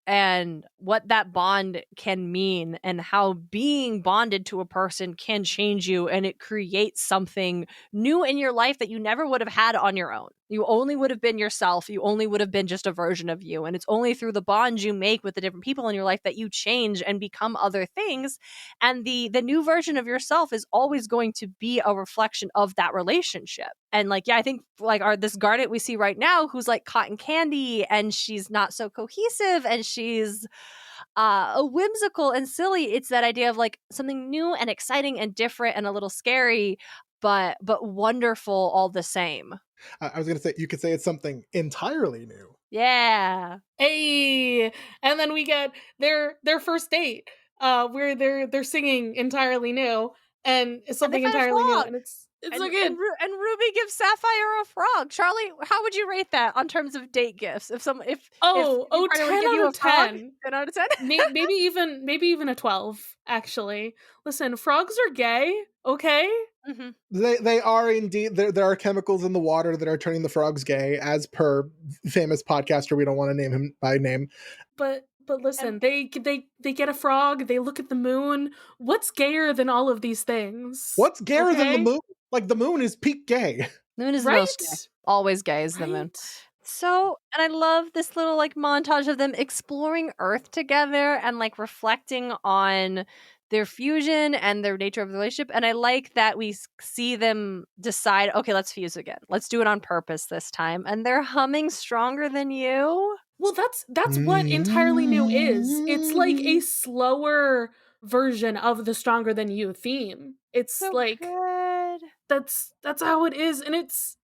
And what that bond can mean, and how being bonded to a person can change you, and it creates something new in your life that you never would have had on your own. You only would have been yourself. You only would have been just a version of you. And it's only through the bonds you make with the different people in your life that you change and become other things. And the new version of yourself is always going to be a reflection of that relationship. And like, yeah, I think like this Garnet we see right now, who's like cotton candy, and she's not so cohesive, and she's a whimsical and silly. It's that idea of like something new and exciting and different and a little scary, but wonderful all the same. I was gonna say, you could say it's something entirely new. Yeah. Hey, and then we get their first date, where they're singing Entirely New, and it's something find a entirely new, frog. and it's And, so good. and Ruby gives Sapphire a frog. Charlie, how would you rate that on terms of date gifts? If your partner would 10 give you out a of frog, 10. 10 out of 10? maybe even a 12, actually. Listen, frogs are gay, okay? Mm-hmm. They are indeed. There are chemicals in the water that are turning the frogs gay, as per famous podcaster. We don't want to name him by name. But listen, they get a frog, they look at the moon. What's gayer than all of these things? What's gayer than the Okay? moon? Like, the moon is peak gay. The moon is the Right? most gay. Always gay is the moon. Right? So, and I love this little like montage of them exploring Earth together and like reflecting on their fusion and their nature of the relationship. And I like that we see them decide, okay, let's fuse again. Let's do it on purpose this time. And they're humming Stronger Than You. Well, that's what Entirely New is. It's like a slower version of the Stronger Than You theme. It's So like good. that's how it is, and it's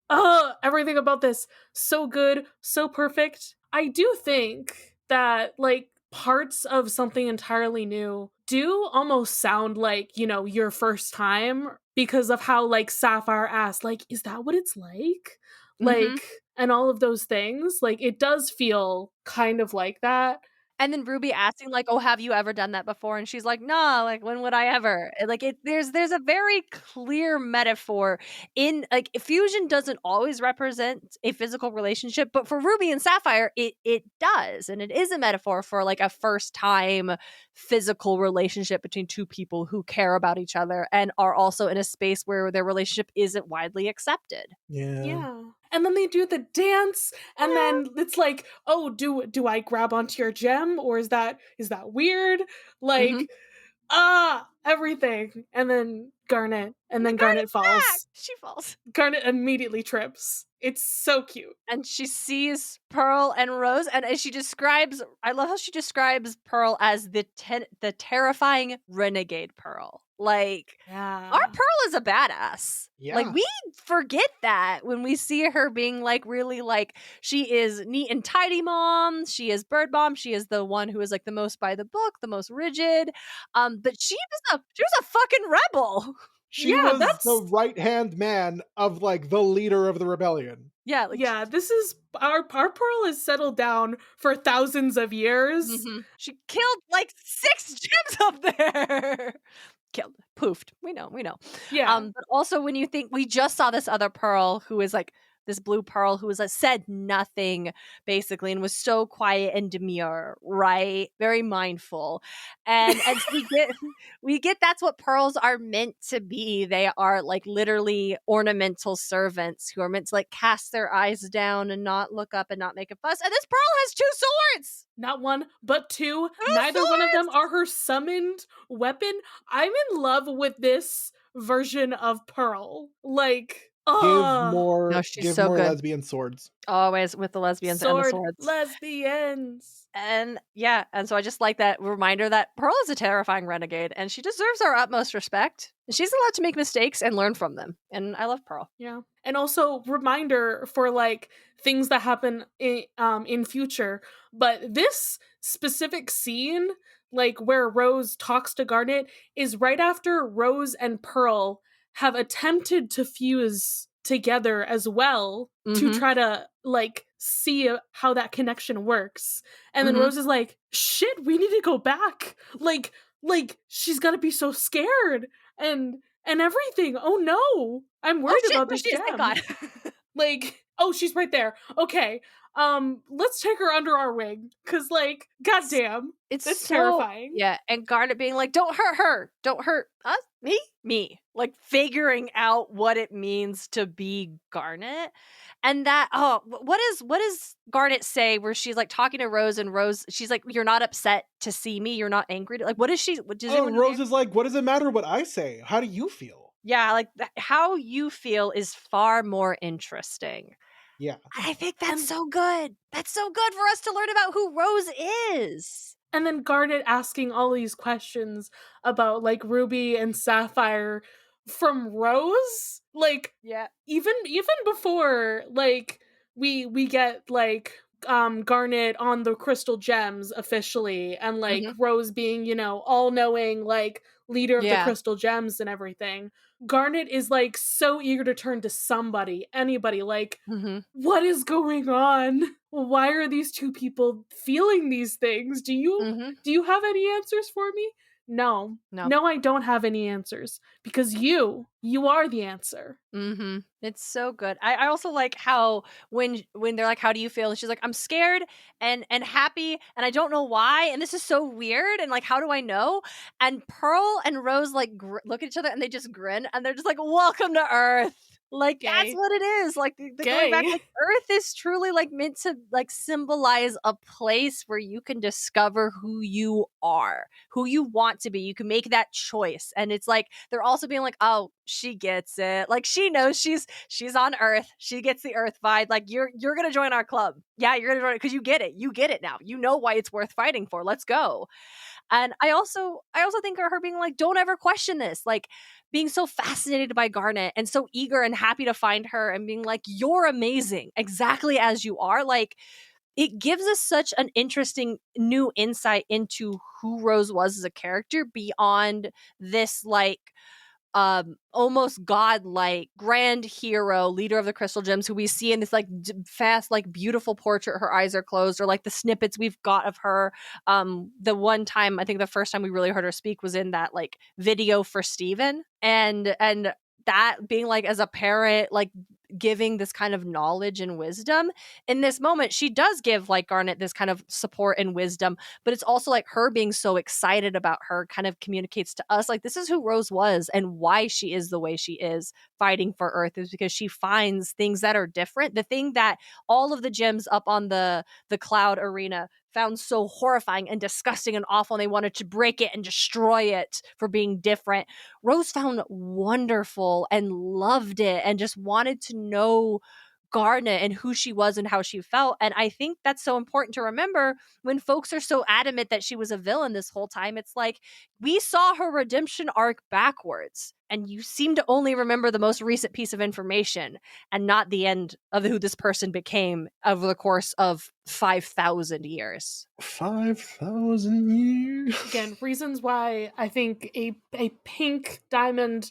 everything about this so good, so perfect. I do think that like parts of Something Entirely New do almost sound like, your first time, because of how like Sapphire asked, like, is that what it's like? Like, and all of those things. Like, it does feel kind of like that. And then Ruby asking, like, "Oh, have you ever done that before?" And she's like, "No, like, when would I ever?" Like, there's a very clear metaphor in like fusion doesn't always represent a physical relationship, but for Ruby and Sapphire, it does, and it is a metaphor for like a first time physical relationship between two people who care about each other and are also in a space where their relationship isn't widely accepted. Yeah. And then they do the dance, and then it's like, oh, do I grab onto your gem, or is that weird? Like, everything. And then Garnet, and then Garnet falls. She falls. Garnet immediately trips. It's so cute. And she sees Pearl and Rose, and as she describes, I love how she describes Pearl as the terrifying renegade Pearl. Like, Yeah. our Pearl is a badass. Like, Yeah. we forget that when we see her being like really like, she is neat and tidy mom, she is bird mom, she is the one who is like the most by the book, the most rigid. But she was a fucking rebel. She Yeah, was that's- the right-hand man of like the leader of the rebellion. Yeah, like yeah, this is our Pearl has settled down for thousands of years. she killed like 6 gems up there. Killed, poofed. We know. Yeah. But also when you think we just saw this other Pearl who is like this blue Pearl who was said nothing basically and was so quiet and demure, right? Very mindful, and so we get that's what Pearls are meant to be. They are like literally ornamental servants who are meant to like cast their eyes down and not look up and not make a fuss. And this Pearl has 2 swords. Not one, but 2. 2 Neither one of them swords! are her summoned weapon. I'm in love with this version of Pearl. Like, Give more, No, she's give so more good. lesbian swords. Always with the lesbians and the sword swords. lesbians. And yeah, and so I just like that reminder that Pearl is a terrifying renegade and she deserves our utmost respect. She's allowed to make mistakes and learn from them. And I love Pearl. Yeah. And also reminder for like things that happen in future. But this specific scene, like where Rose talks to Garnet, is right after Rose and Pearl have attempted to fuse together as well to try to like see how that connection works. And then Rose is like, shit, we need to go back. Like she's gonna be so scared and everything. Oh no, I'm worried about this gem. Thank God. Like, oh, she's right there. Okay, let's take her under our wing, cause like, goddamn, that's so terrifying. Yeah, and Garnet being like, "Don't hurt her. Don't hurt us. Me." Like figuring out what it means to be Garnet, and that what does Garnet say? Where she's like talking to Rose, and Rose, she's like, "You're not upset to see me. You're not angry." Like, what is she? What does anyone know Rose is like, what does it matter what I say? How do you feel? Yeah, like how you feel is far more interesting. Yeah. I think that's so good. That's so good for us to learn about who Rose is. And then Garnet asking all these questions about like Ruby and Sapphire from Rose, like Yeah. even before like we get like Garnet on the crystal gems officially, and like Rose being, you know, all knowing like leader of the crystal gems and everything. Garnet is like so eager to turn to somebody, anybody, like what is going on? Why are these two people feeling these things? Do you have any answers for me? No, I don't have any answers, because you are the answer. It's so good. I also like how when they're like, how do you feel? And she's like, I'm scared and happy, and I don't know why, and this is so weird, and like, how do I know? And Pearl and Rose like look at each other and they just grin, and they're just like, welcome to Earth. Like, that's what it is. Like, the going back, like, Earth is truly like meant to like symbolize a place where you can discover who you are, who you want to be. You can make that choice. And it's like they're also being like, oh, she gets it. Like, she knows she's on Earth. She gets the Earth vibe. Like, you're gonna join our club. Yeah, you're gonna join it because you get it. You get it now. You know why it's worth fighting for. Let's go. And I also think of her being like, don't ever question this. Like, being so fascinated by Garnet and so eager and happy to find her and being like, you're amazing exactly as you are. Like, it gives us such an interesting new insight into who Rose was as a character beyond this like almost godlike grand hero, leader of the crystal gems, who we see in this like fast, like beautiful portrait. Her eyes are closed, or like the snippets we've got of her. The one time, I think the first time we really heard her speak was in that like video for Steven, and that being like, as a parent, like giving this kind of knowledge and wisdom. In this moment, she does give like Garnet this kind of support and wisdom, but it's also like her being so excited about her kind of communicates to us like, this is who Rose was and why she is the way she is fighting for Earth, is because she finds things that are different. The thing that all of the gems up on the cloud arena found so horrifying and disgusting and awful, and they wanted to break it and destroy it for being different, Rose found wonderful and loved it and just wanted to know Garnet and who she was and how she felt. And I think that's so important to remember when folks are so adamant that she was a villain this whole time. It's like, we saw her redemption arc backwards, and you seem to only remember the most recent piece of information and not the end of who this person became over the course of 5,000 years. 5,000 years. Again, reasons why I think a pink diamond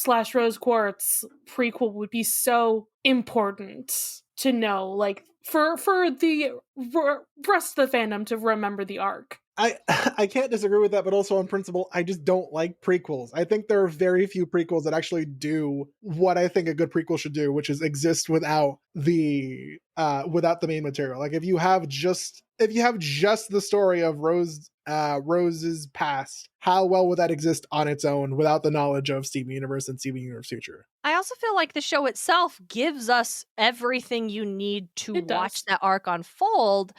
/ rose quartz prequel would be so important to know, like for the rest of the fandom to remember the arc. I can't disagree with that, but also on principle, I just don't like prequels. I think there are very few prequels that actually do what I think a good prequel should do, which is exist without the main material. Like if you have just the story of Rose's past, how well would that exist on its own without the knowledge of Steven Universe and Steven Universe future? I also feel like the show itself gives us everything you need to watch that arc unfold.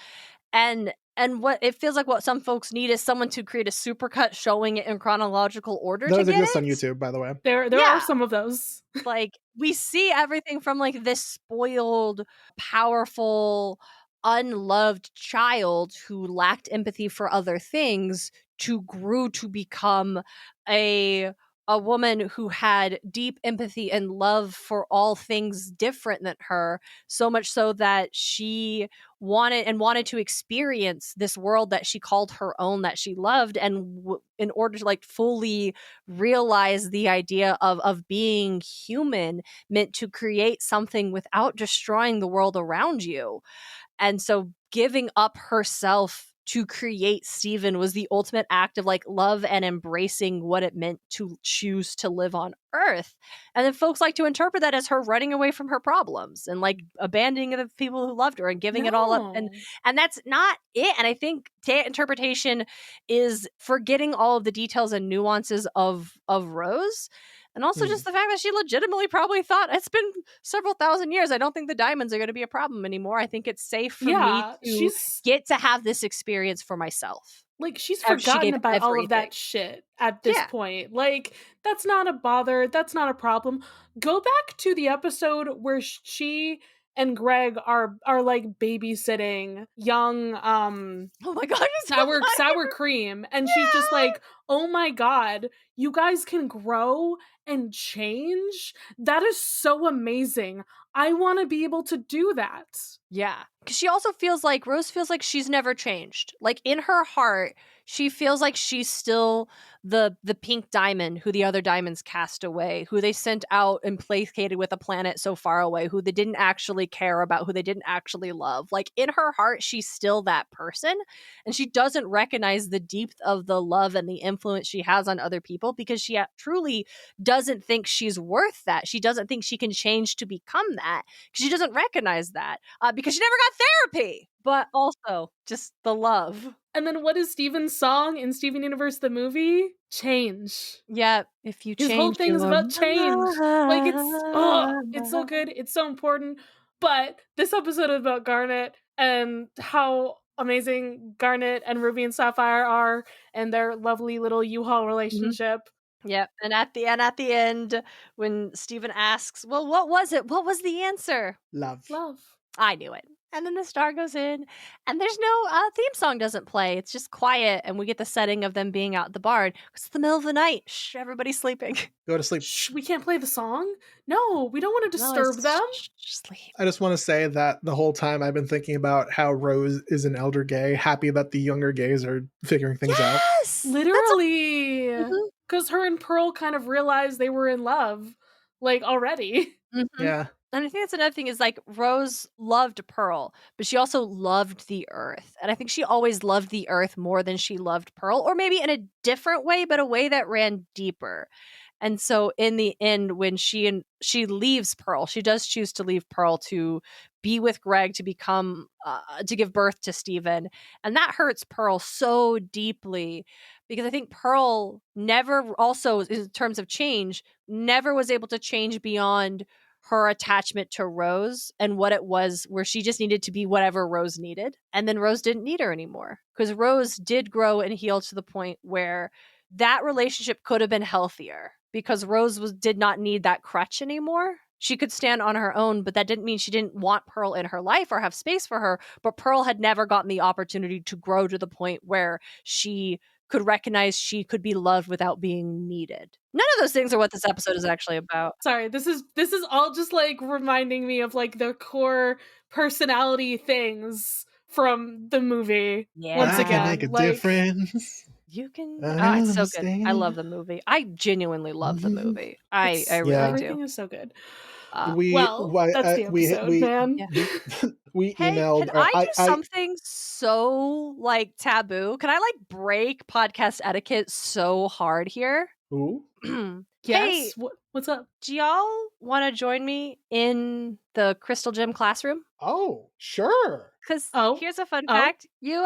And what it feels like what some folks need is someone to create a supercut showing it in chronological order. Those exist on YouTube, by the way. There are some of those. Like, we see everything from like this spoiled, powerful, unloved child who lacked empathy for other things to grew to become a woman who had deep empathy and love for all things different than her, so much so that she wanted to experience this world that she called her own, that she loved, and in order to like fully realize the idea of being human meant to create something without destroying the world around you. And so giving up herself to create Steven was the ultimate act of like love and embracing what it meant to choose to live on Earth. And then folks like to interpret that as her running away from her problems and like abandoning the people who loved her and giving it all up. And that's not it. And I think that interpretation is forgetting all of the details and nuances of Rose. And also just the fact that she legitimately probably thought, it's been several thousand years, I don't think the diamonds are going to be a problem anymore. I think it's safe for me to get to have this experience for myself. Like, she's forgotten about all of that shit at this point. Like, that's not a bother. That's not a problem. Go back to the episode where she and Greg are like babysitting young oh my god, sour cream, and she's just like, oh my god, you guys can grow and change. That is so amazing. I want to be able to do that. Yeah, because she also Rose feels like she's never changed. Like, in her heart, she feels like she's still the pink diamond who the other diamonds cast away, who they sent out and placated with a planet so far away, who they didn't actually care about, who they didn't actually love. Like, in her heart, she's still that person, and she doesn't recognize the depth of the love and the influence she has on other people because she truly doesn't think she's worth that. She doesn't think she can change to become that because she doesn't recognize that because she never got therapy, but also just the love. And then what is Steven's song in Steven Universe the movie? Change. Yeah, if you change. His whole thing is about change. Like, it's so good. It's so important. But this episode is about Garnet and how amazing Garnet and Ruby and Sapphire are and their lovely little U-Haul relationship. Yep. And at the end, when Steven asks, well, what was it? What was the answer? Love. I knew it. And then the star goes in, and there's no theme song doesn't play. It's just quiet, and we get the setting of them being out at the barn. It's the middle of the night. Shh, everybody's sleeping. Go to sleep. Shh, we can't play the song? No, we don't want to disturb them. Sleep. I just want to say that the whole time I've been thinking about how Rose is an elder gay, happy that the younger gays are figuring things out. Yes! Literally. Because her and Pearl kind of realized they were in love, like, already. Mm-hmm. Yeah. And I think that's another thing is like Rose loved Pearl, but she also loved the Earth. And I think she always loved the Earth more than she loved Pearl, or maybe in a different way, but a way that ran deeper. And so in the end, when she leaves Pearl, she does choose to leave Pearl to be with Greg, to become, to give birth to Steven. And that hurts Pearl so deeply because I think Pearl never also, in terms of change, never was able to change beyond her attachment to Rose and what it was where she just needed to be whatever Rose needed. And then Rose didn't need her anymore because Rose did grow and heal to the point where that relationship could have been healthier because Rose did not need that crutch anymore. she could stand on her own, but that didn't mean she didn't want Pearl in her life or have space for her. But Pearl had never gotten the opportunity to grow to the point where she could recognize she could be loved without being needed. None of those things are what this episode is actually about. Sorry, this is all just like reminding me of like the core personality things from the movie. Yeah. Once I again, can make a like, difference. You can. I It's so good. I understand. love the movie. I genuinely love the movie. I it's- really Yeah. everything do. is so good. Well, That's the episode, man. Yeah. we Hey, emailed. can I do something so like taboo? Can I like break podcast etiquette so hard here? Ooh. Yes. Hey, What's up? do y'all want to join me in the Crystal Gym classroom? Oh, sure. Because Oh. here's a fun Oh. fact: you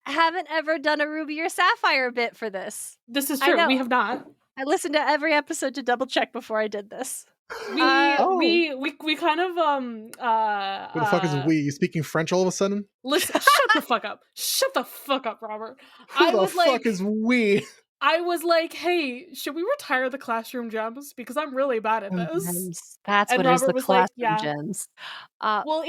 haven't ever done a Ruby or Sapphire bit for this. This is I true. know. We have not. I listened to every episode to double check before I did this. We Oh. we kind of What the fuck is we? You speaking French all of a sudden? listen. Shut the fuck up. Shut the fuck up, Robert. Who the fuck is we? I was like, hey, should we retire the classroom gems? Because I'm really bad at this. Gems. That's And what it is, Robert the was like, classroom yeah. gems. Well,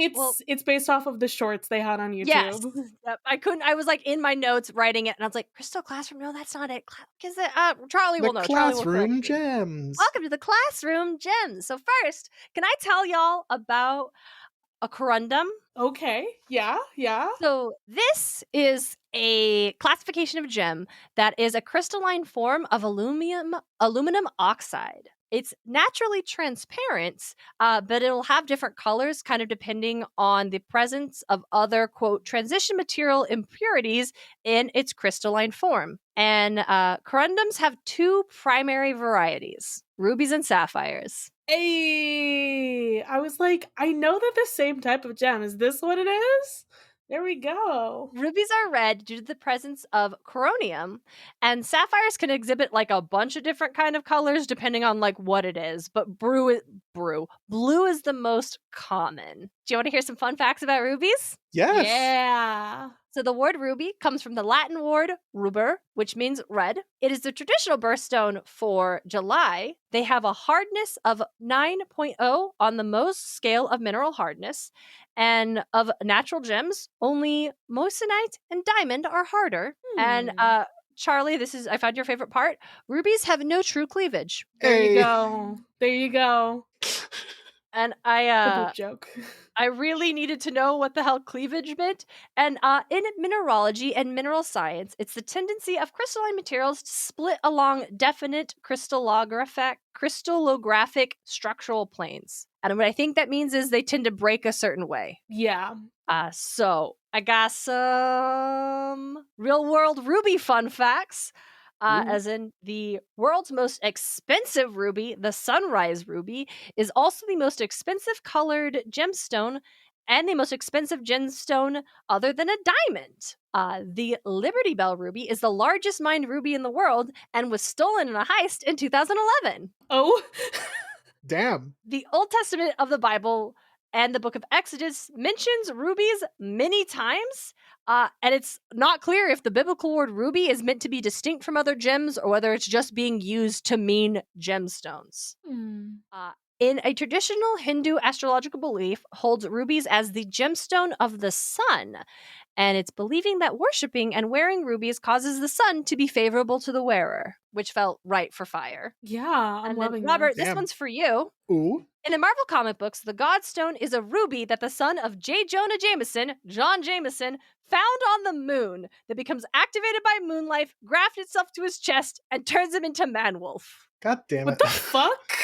it's based off of the shorts they had on YouTube. Yes. Yep. I was like in my notes writing it, and I was like, Crystal Classroom? No, that's not it. Because Charlie will The know. Charlie will correct classroom me. gems. Welcome to the Classroom Gems. So first, can I tell y'all about a corundum? Okay. Yeah. So this is a classification of gem that is a crystalline form of aluminum oxide. It's naturally transparent, but it'll have different colors kind of depending on the presence of other, quote, transition material impurities in its crystalline form. And corundums have two primary varieties, rubies and sapphires. Hey, I was like, I know that the same type of gem. Is this what it is? There we go. Rubies are red due to the presence of coronium, and sapphires can exhibit like a bunch of different kind of colors depending on like what it is. But blue is the most common. Do you want to hear some fun facts about rubies? Yes. Yeah. So the word ruby comes from the Latin word ruber, which means red. It is the traditional birthstone for July. They have a hardness of 9.0 on the Mohs scale of mineral hardness. And of natural gems, only moissanite and diamond are harder. And Charlie, I found your favorite part. Rubies have no true cleavage. There Hey. you go. There you go. And The poop joke. I really needed to know what the hell cleavage meant. And in mineralogy and mineral science, it's the tendency of crystalline materials to split along definite crystallographic structural planes. And what I think that means is they tend to break a certain way. Yeah. So I got some real world ruby fun facts. As in, the world's most expensive ruby, the Sunrise Ruby, is also the most expensive colored gemstone and the most expensive gemstone other than a diamond. The Liberty Bell Ruby is the largest mined ruby in the world and was stolen in a heist in 2011. Oh. Damn. The Old Testament of the Bible and the book of Exodus mentions rubies many times, and it's not clear if the biblical word ruby is meant to be distinct from other gems or whether it's just being used to mean gemstones. In a traditional Hindu astrological belief, holds rubies as the gemstone of the sun, and it's believing that worshipping and wearing rubies causes the sun to be favorable to the wearer, which felt right for fire. Yeah, I'm And loving then, Robert, this. this Damn. one's for you. Ooh. In the Marvel comic books, the Godstone is a ruby that the son of J. Jonah Jameson, John Jameson, found on the moon that becomes activated by moonlight, grafts itself to his chest, and turns him into Man-Wolf. God damn What it. the fuck?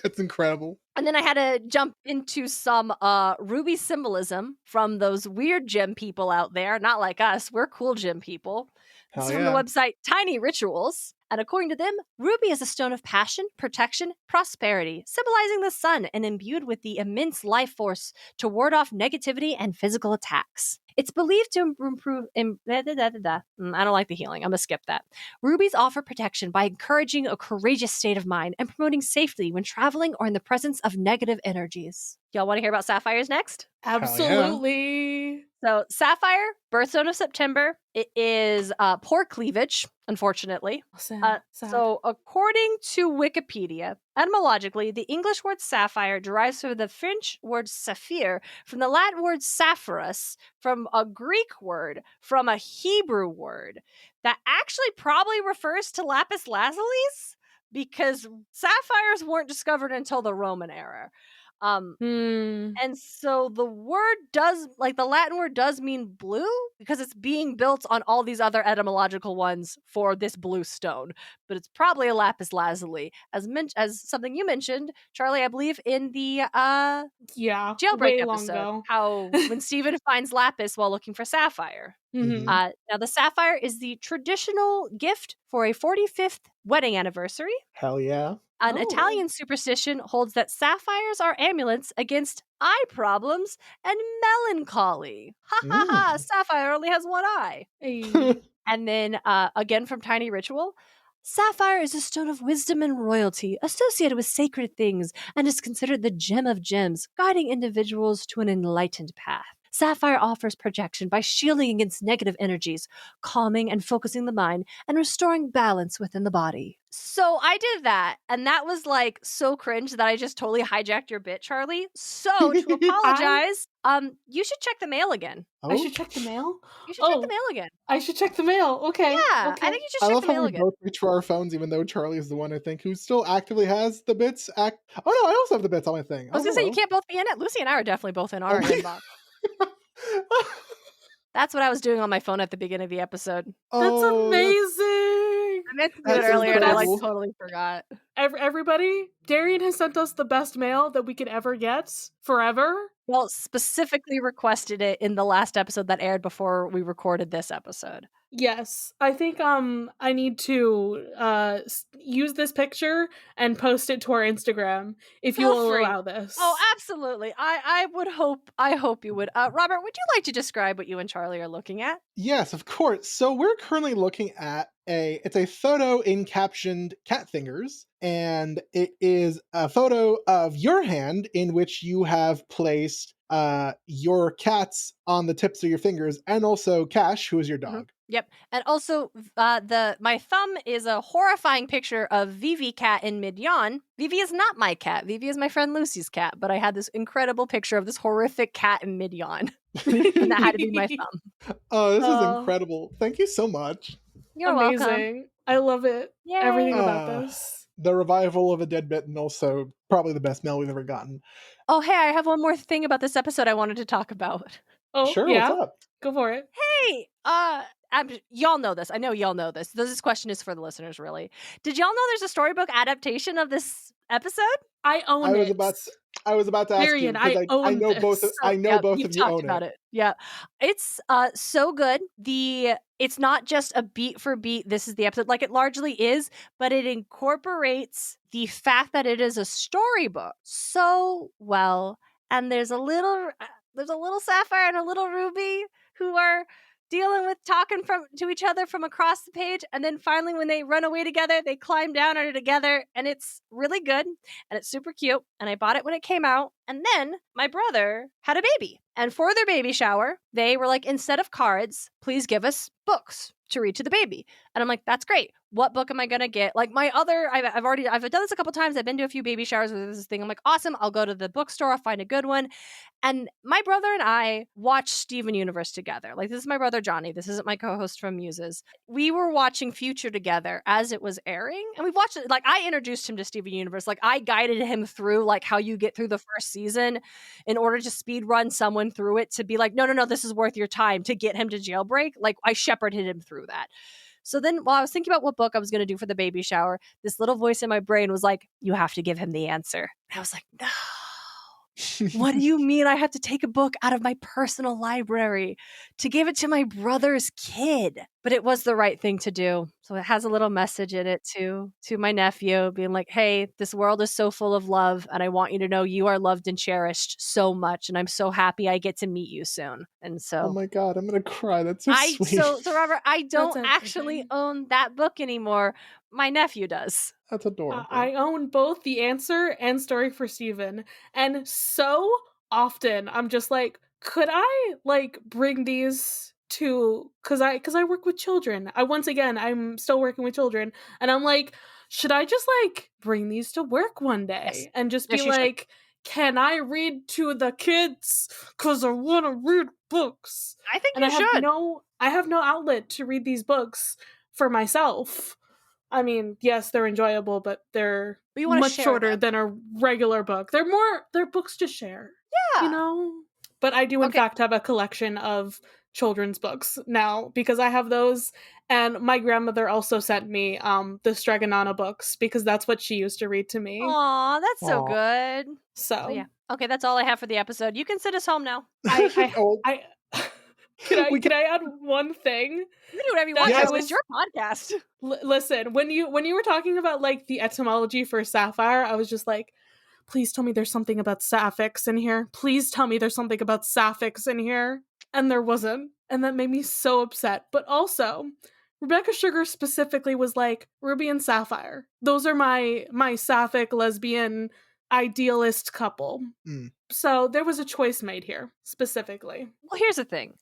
That's incredible. And then I had to jump into some ruby symbolism from those weird gem people out there. Not like us. We're cool gem people. This Hell is from the website Tiny Rituals. And according to them, ruby is a stone of passion, protection, prosperity, symbolizing the sun and imbued with the immense life force to ward off negativity and physical attacks. It's believed to improve... I don't like the healing. I'm going to skip that. Rubies offer protection by encouraging a courageous state of mind and promoting safety when traveling or in the presence of negative energies. Y'all want to hear about sapphires next? yeah. Absolutely. So Sapphire, birthstone of September. It is poor cleavage, unfortunately. Sad. So according to Wikipedia, etymologically, the English word sapphire derives from the French word saphir, from the Latin word sapphirus, from a Greek word, from a Hebrew word that actually probably refers to lapis lazulis, because sapphires weren't discovered until the Roman era. And so the word does, like the Latin word does mean blue because it's being built on all these other etymological ones for this blue stone. But it's probably a lapis lazuli, as something you mentioned, Charlie, I believe in the Yeah, jailbreak way long episode, ago. how when Stephen finds lapis while looking for sapphire. Mhm. Now the sapphire is the traditional gift for a 45th wedding anniversary. Hell yeah. An Oh. Italian superstition holds that sapphires are amulets against eye problems and melancholy. Ha ha ha, sapphire only has one eye. Hey. And then again from Tiny Ritual, sapphire is a stone of wisdom and royalty associated with sacred things and is considered the gem of gems, guiding individuals to an enlightened path. Sapphire offers protection by shielding against negative energies, calming and focusing the mind, and restoring balance within the body. So I did that, and that was like so cringe that I just totally hijacked your bit, Charlie. So to apologize, you should check the mail again. I should check the mail? You should check the mail again. I should check the mail. Okay. Yeah, okay. I think you should I check love the how mail we again. both reach for our phones, even though Charlie is the one I think who still actively has the bits. Oh no, I also have the bits on my thing. I was gonna say you can't both be in it. Lucy and I are definitely both in our inbox. That's what I was doing on my phone at the beginning of the episode. That's amazing. I meant to do That's it earlier and I like incredible. totally forgot. Everybody, Darien has sent us the best mail that we could ever get forever. Well, specifically requested it in the last episode that aired before we recorded this episode. Yes, I think I need to use this picture and post it to our Instagram if you Feel will free. allow this. Oh, absolutely. I hope you would. Robert, would you like to describe what you and Charlie are looking at? Yes, of course. So we're currently looking at it's a photo in captioned cat fingers, and it is a photo of your hand in which you have placed your cats on the tips of your fingers, and also Cash, who is your dog. Yep. And also my thumb is a horrifying picture of Vivi cat in mid-yawn. Vivi is not my cat. Vivi is my friend Lucy's cat, but I had this incredible picture of this horrific cat in mid-yawn. And that had to be my thumb. Oh, this is incredible. Thank you so much. You're amazing. welcome. I love it. Yay. Everything about this. The revival of a dead bit, and also probably the best mail we've ever gotten. Oh, hey, I have one more thing about this episode I wanted to talk about. Oh, Sure, yeah? what's up? Go for it. Hey, y'all know this. I know y'all know this. This question is for the listeners, really. Did y'all know there's a storybook adaptation of this episode? I own it. I was about to ask Darien, you I because own know this. both. I know Yeah, both you've of you talked own about it. it. Yeah, it's so good. It's not just a beat for beat. This is the episode, like it largely is, but it incorporates the fact that it is a storybook so well. And there's a little Sapphire and a little Ruby who are dealing with talking to each other from across the page, and then finally when they run away together, they climb down on it together, and it's really good and it's super cute. And I bought it when it came out, and then my brother had a baby, and for their baby shower they were like, instead of cards, please give us books to read to the baby. And I'm like, that's great. What book am I gonna get? Like my other, I've done this a couple times. I've been to a few baby showers with this thing. I'm like, awesome. I'll go to the bookstore. I'll find a good one. And my brother and I watched Steven Universe together. Like, this is my brother Johnny. This isn't my co-host from Muses. We were watching Future together as it was airing, and we watched it. Like, I introduced him to Steven Universe. Like, I guided him through like how you get through the first season in order to speed run someone through it, to be like, no, this is worth your time, to get him to Jailbreak. Like, I shepherded him through that. So then while I was thinking about what book I was going to do for the baby shower, this little voice in my brain was like, you have to give him the answer. And I was like, no. What do you mean I have to take a book out of my personal library to give it to my brother's kid? But it was the right thing to do. So it has a little message in it to my nephew, being like, hey, this world is so full of love, and I want you to know you are loved and cherished so much, and I'm so happy I get to meet you soon. And so, oh my god, I'm gonna cry. That's so sweet. So Robert, I don't That's actually everything. own that book anymore. My nephew does. That's adorable. I own both The Answer and Story for Steven. And so often I'm just like, could I like bring these to because I work with children. I'm still working with children, and I'm like, should I just like bring these to work one Yes. day and just be Yes, you should. like, can I read to the kids because I want to read books? I think And you should. I have no outlet to read these books for myself. I mean, yes, they're enjoyable, but they're But you want to much share shorter them. than a regular book. They're books to share, Yeah. you know? But I do in Okay. fact have a collection of children's books now because I have those, and my grandmother also sent me the Stregonana books because that's what she used to read to me. Aw, that's so Aw. good. So So yeah. Okay, that's all I have for the episode. You can send us home now. Oh, I We can I add one thing? You can do whatever you That want. Yes. Joe. It's your podcast. Listen, when you were talking about like the etymology for sapphire, I was just like, please tell me there's something about sapphics in here. Please tell me there's something about sapphics in here. And there wasn't. And that made me so upset. But also, Rebecca Sugar specifically was like, Ruby and Sapphire. Those are my sapphic lesbian idealist couple. Mm. So there was a choice made here, specifically. Well, here's the thing.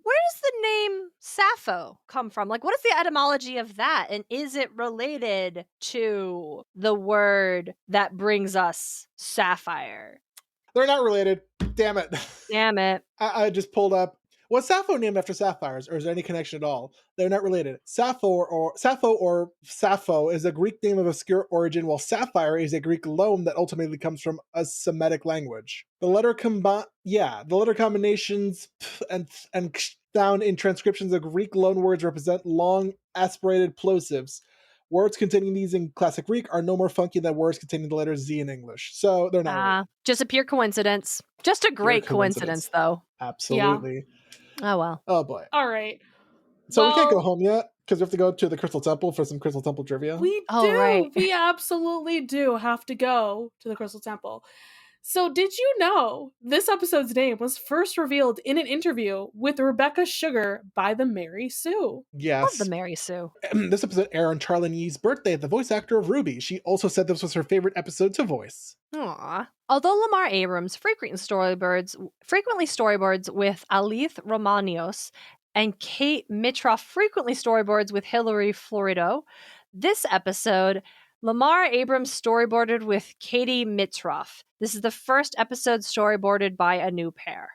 Where does the name Sappho come from? Like, what is the etymology of that? And is it related to the word that brings us sapphire? They're not related. Damn it. Damn it. I just pulled up. Was Sappho named after sapphires, or is there any connection at all? They're not related. Sappho or Sappho is a Greek name of obscure origin, while sapphire is a Greek loan that ultimately comes from a Semitic language. The letter combinations p and ksh sound in transcriptions of Greek loan words represent long aspirated plosives. Words containing these in classic Greek are no more funky than words containing the letter Z in English. So they're not related. Just a pure coincidence. Just a great coincidence. coincidence, though. Absolutely. Oh, well. Oh boy. All right. So we can't go Well, home yet because we have to go to the Crystal Temple for some Crystal Temple trivia. We Oh, do. right. We absolutely do have to go to the Crystal Temple. So, did you know this episode's name was first revealed in an interview with Rebecca Sugar by the Mary Sue? Yes. Love the Mary Sue. This episode aired on Charlene Yee's birthday, the voice actor of Ruby. She also said this was her favorite episode to voice. Aww. Although Lamar Abrams frequently storyboards with Alith Romanios and Kate Mitroff frequently storyboards with Hilary Florido, this episode, Lamar Abrams storyboarded with Katie Mitroff. This is the first episode storyboarded by a new pair.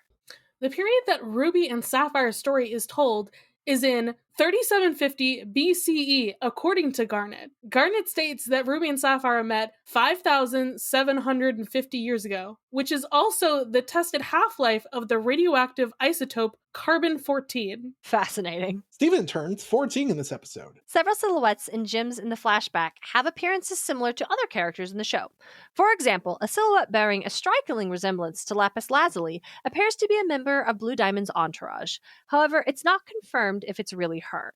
The period that Ruby and Sapphire's story is told is in 3750 BCE, according to Garnet. Garnet states that Ruby and Sapphire met 5,750 years ago, which is also the tested half-life of the radioactive isotope carbon-14. Fascinating. Steven turns 14 in this episode. Several silhouettes and gems in the flashback have appearances similar to other characters in the show. For example, a silhouette bearing a striking resemblance to Lapis Lazuli appears to be a member of Blue Diamond's entourage. However, it's not confirmed if it's really her.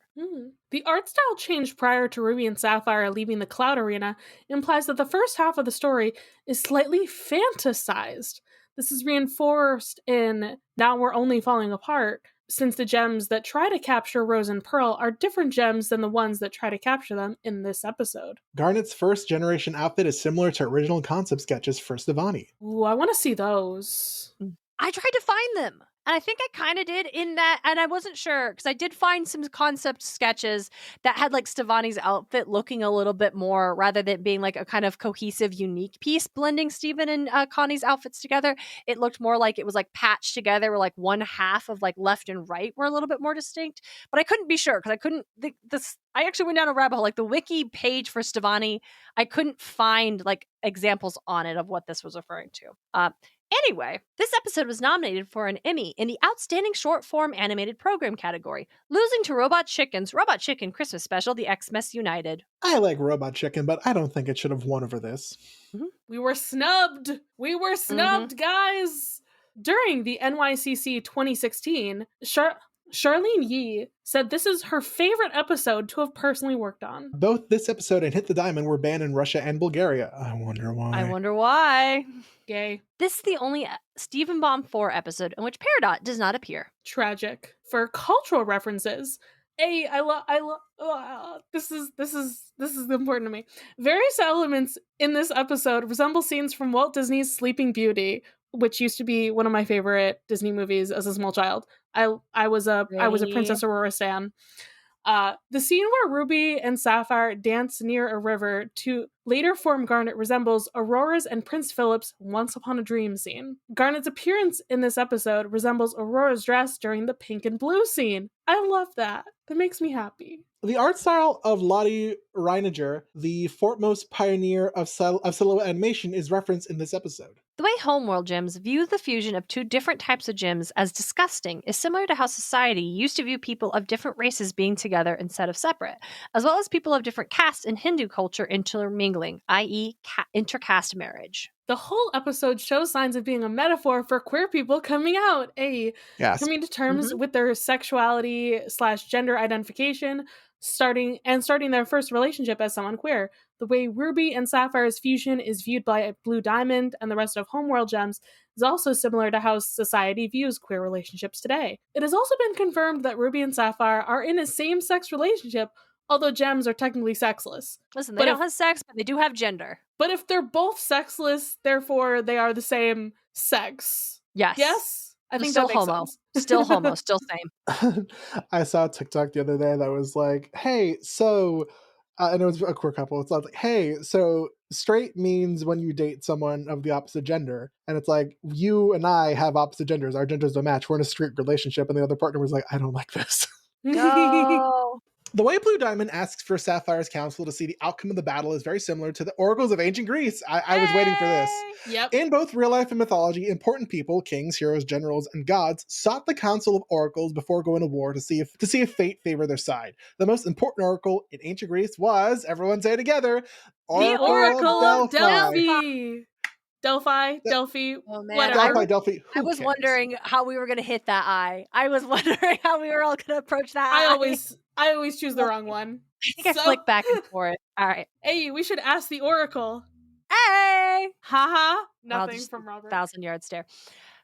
The art style change prior to Ruby and Sapphire leaving the Cloud Arena implies that the first half of the story is slightly fantasized. This is reinforced in Now We're Only Falling Apart, since the gems that try to capture Rose and Pearl are different gems than the ones that try to capture them in this episode. Garnet's first generation outfit is similar to original concept sketches for Stevani. Ooh, I want to see those. I tried to find them. And I think I kind of did in that, and I wasn't sure, because I did find some concept sketches that had like Stevani's outfit looking a little bit more, rather than being like a kind of cohesive, unique piece, blending Steven and Connie's outfits together. It looked more like it was like patched together, where like one half of like left and right were a little bit more distinct. But I couldn't be sure, because I couldn't, I actually went down a rabbit hole, like the wiki page for Stevani, I couldn't find like examples on it of what this was referring to. Anyway, this episode was nominated for an Emmy in the Outstanding Short Form Animated Program category, losing to Robot Chicken's Robot Chicken Christmas Special, The Xmas United. I like Robot Chicken, but I don't think it should have won over this. We were snubbed. We were snubbed, guys. During the NYCC 2016, Charlene Yee said this is her favorite episode to have personally worked on. Both this episode and Hit the Diamond were banned in Russia and Bulgaria. I wonder why. I wonder why. Gay. This is the only Stephen Bomb 4 episode in which Peridot does not appear. Tragic. For cultural references, this is important to me. Various elements in this episode resemble scenes from Walt Disney's Sleeping Beauty, which used to be one of my favorite Disney movies as a small child. I was a Princess Aurora stan. The scene where Ruby and Sapphire dance near a river to later form Garnet resembles Aurora's and Prince Philip's Once Upon a Dream scene. Garnet's appearance in this episode resembles Aurora's dress during the pink and blue scene. I love that. That makes me happy. The art style of Lottie Reiniger, the foremost pioneer of silhouette animation, is referenced in this episode. The way Homeworld gyms view the fusion of two different types of gyms as disgusting is similar to how society used to view people of different races being together instead of separate, as well as people of different castes in Hindu culture intermingling, i.e. intercaste marriage. The whole episode shows signs of being a metaphor for queer people coming out, Yes. coming to terms with their sexuality / gender identification, starting their first relationship as someone queer. The way Ruby and Sapphire's fusion is viewed by Blue Diamond and the rest of Homeworld gems is also similar to how society views queer relationships today. It has also been confirmed that Ruby and Sapphire are in a same-sex relationship, although gems are technically sexless. Listen, they don't have sex, but they do have gender. But if they're both sexless, therefore they are the same sex. Yes. Yes? I think still that makes homo. sense. Still homo. Still same. I saw a TikTok the other day that was like, hey, so, and it was a queer couple. It's like, hey, so straight means when you date someone of the opposite gender. And it's like, you and I have opposite genders. Our genders don't match. We're in a straight relationship. And the other partner was like, I don't like this. No. The way Blue Diamond asks for Sapphire's counsel to see the outcome of the battle is very similar to the oracles of ancient Greece. I was waiting for this. Yep. In both real life and mythology, important people, kings, heroes, generals, and gods, sought the counsel of oracles before going to war to see if fate favored their side. The most important oracle in ancient Greece was, everyone say it together, The Oracle of Delphi. Delphi, Oh, man. whatever. Delphi. I was wondering how we were going to hit that eye. I was wondering how we were all going to approach that eye. I always choose the wrong one. I think I flick back and forth. All right. Hey, we should ask the Oracle. Hey! Haha. Nothing Just from Robert. 1,000-yard stare.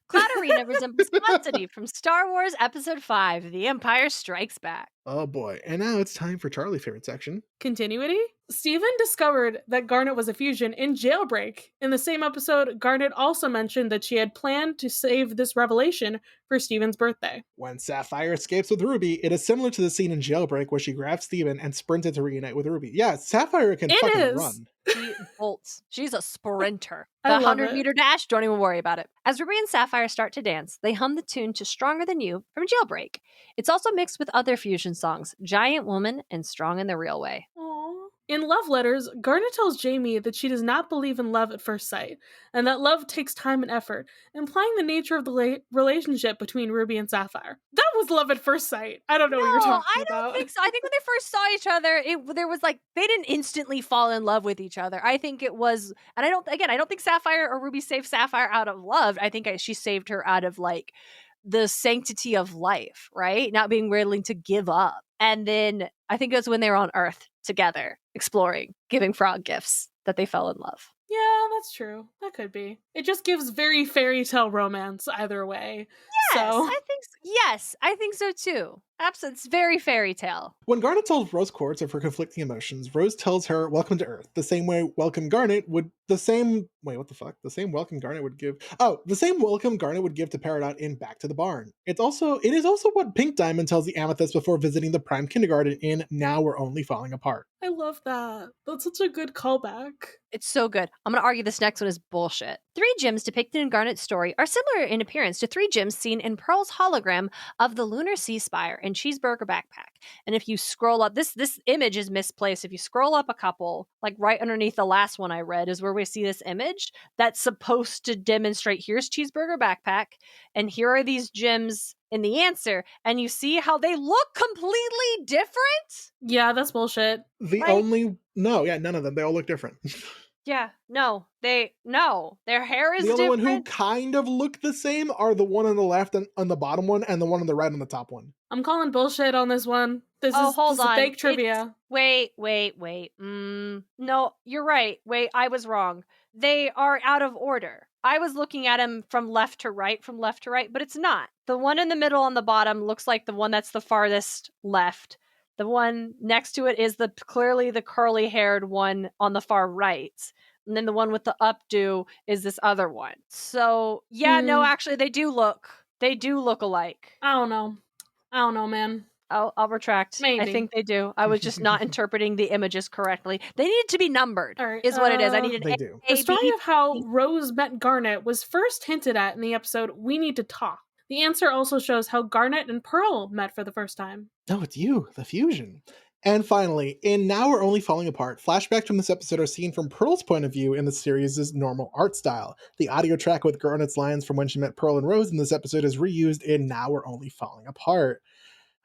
Cloud Arena resembles Quantity from Star Wars Episode 5, The Empire Strikes Back. Oh boy. And now it's time for Charlie's favorite section. Continuity? Steven discovered that Garnet was a fusion in Jailbreak. In the same episode, Garnet also mentioned that she had planned to save this revelation for Steven's birthday. When Sapphire escapes with Ruby, it is similar to the scene in Jailbreak where she grabs Steven and sprinted to reunite with Ruby. Yeah, Sapphire can fucking run. She bolts. She's a sprinter. I The love 100-meter dash, don't even worry about it. As Ruby and Sapphire start to dance, they hum the tune to Stronger Than You from Jailbreak. It's also mixed with other fusion songs, Giant Woman and Strong in the Real Way. Aww. In Love Letters, Garnet tells Jamie that she does not believe in love at first sight, and that love takes time and effort, implying the nature of the relationship between Ruby and Sapphire. That was love at first sight. I don't know what you're talking about. I don't think so. I think when they first saw each other, there was like, they didn't instantly fall in love with each other. I think it was, and I don't think Sapphire or Ruby saved Sapphire out of love. I think she saved her out of like the sanctity of life, right? Not being willing to give up. And then I think it was when they were on Earth together, exploring, giving frog gifts, that they fell in love. Yeah, that's true. That could be. It just gives very fairy tale romance either way. Yes, I think so too. Absolutely, it's very fairy tale. When Garnet tells Rose Quartz of her conflicting emotions, Rose tells her welcome to Earth, the same welcome Garnet would give to Peridot in Back to the Barn. It is also what Pink Diamond tells the Amethyst before visiting the Prime Kindergarten in Now We're Only Falling Apart. I love that. That's such a good callback. It's so good. I'm going to argue this next one is bullshit. 3 gems depicted in Garnet's story are similar in appearance to 3 gems seen in Pearl's hologram of the Lunar Sea Spire and Cheeseburger Backpack. And if you scroll up, this image is misplaced. If you scroll up a couple, like right underneath the last one I read is where we see this image that's supposed to demonstrate here's Cheeseburger Backpack and here are these gems in the answer, and you see how they look completely different? Yeah, that's bullshit. None of them. They all look different. Yeah, their hair is the only different. one who kind of look the same are the one on the left and on the bottom one, and the one on the right on the top one. I'm calling bullshit on this one. This is fake trivia. Wait. No, you're right. Wait, I was wrong. They are out of order. I was looking at them from left to right, but it's not. The one in the middle on the bottom looks like the one that's the farthest left. The one next to it is clearly the curly-haired one on the far right. And then the one with the updo is this other one. So yeah, no, actually they do look alike. I don't know, man. I'll retract. Maybe. I think they do. I was just not interpreting the images correctly. They need to be numbered. All right, Is what it is. I need an They A, do. The A, story B, of how Rose met Garnet was first hinted at in the episode We Need to Talk. The answer also shows how Garnet and Pearl met for the first time. Oh, it's you, the fusion. And finally, in Now We're Only Falling Apart, flashbacks from this episode are seen from Pearl's point of view in the series' normal art style. The audio track with Garnet's lines from when she met Pearl and Rose in this episode is reused in Now We're Only Falling Apart.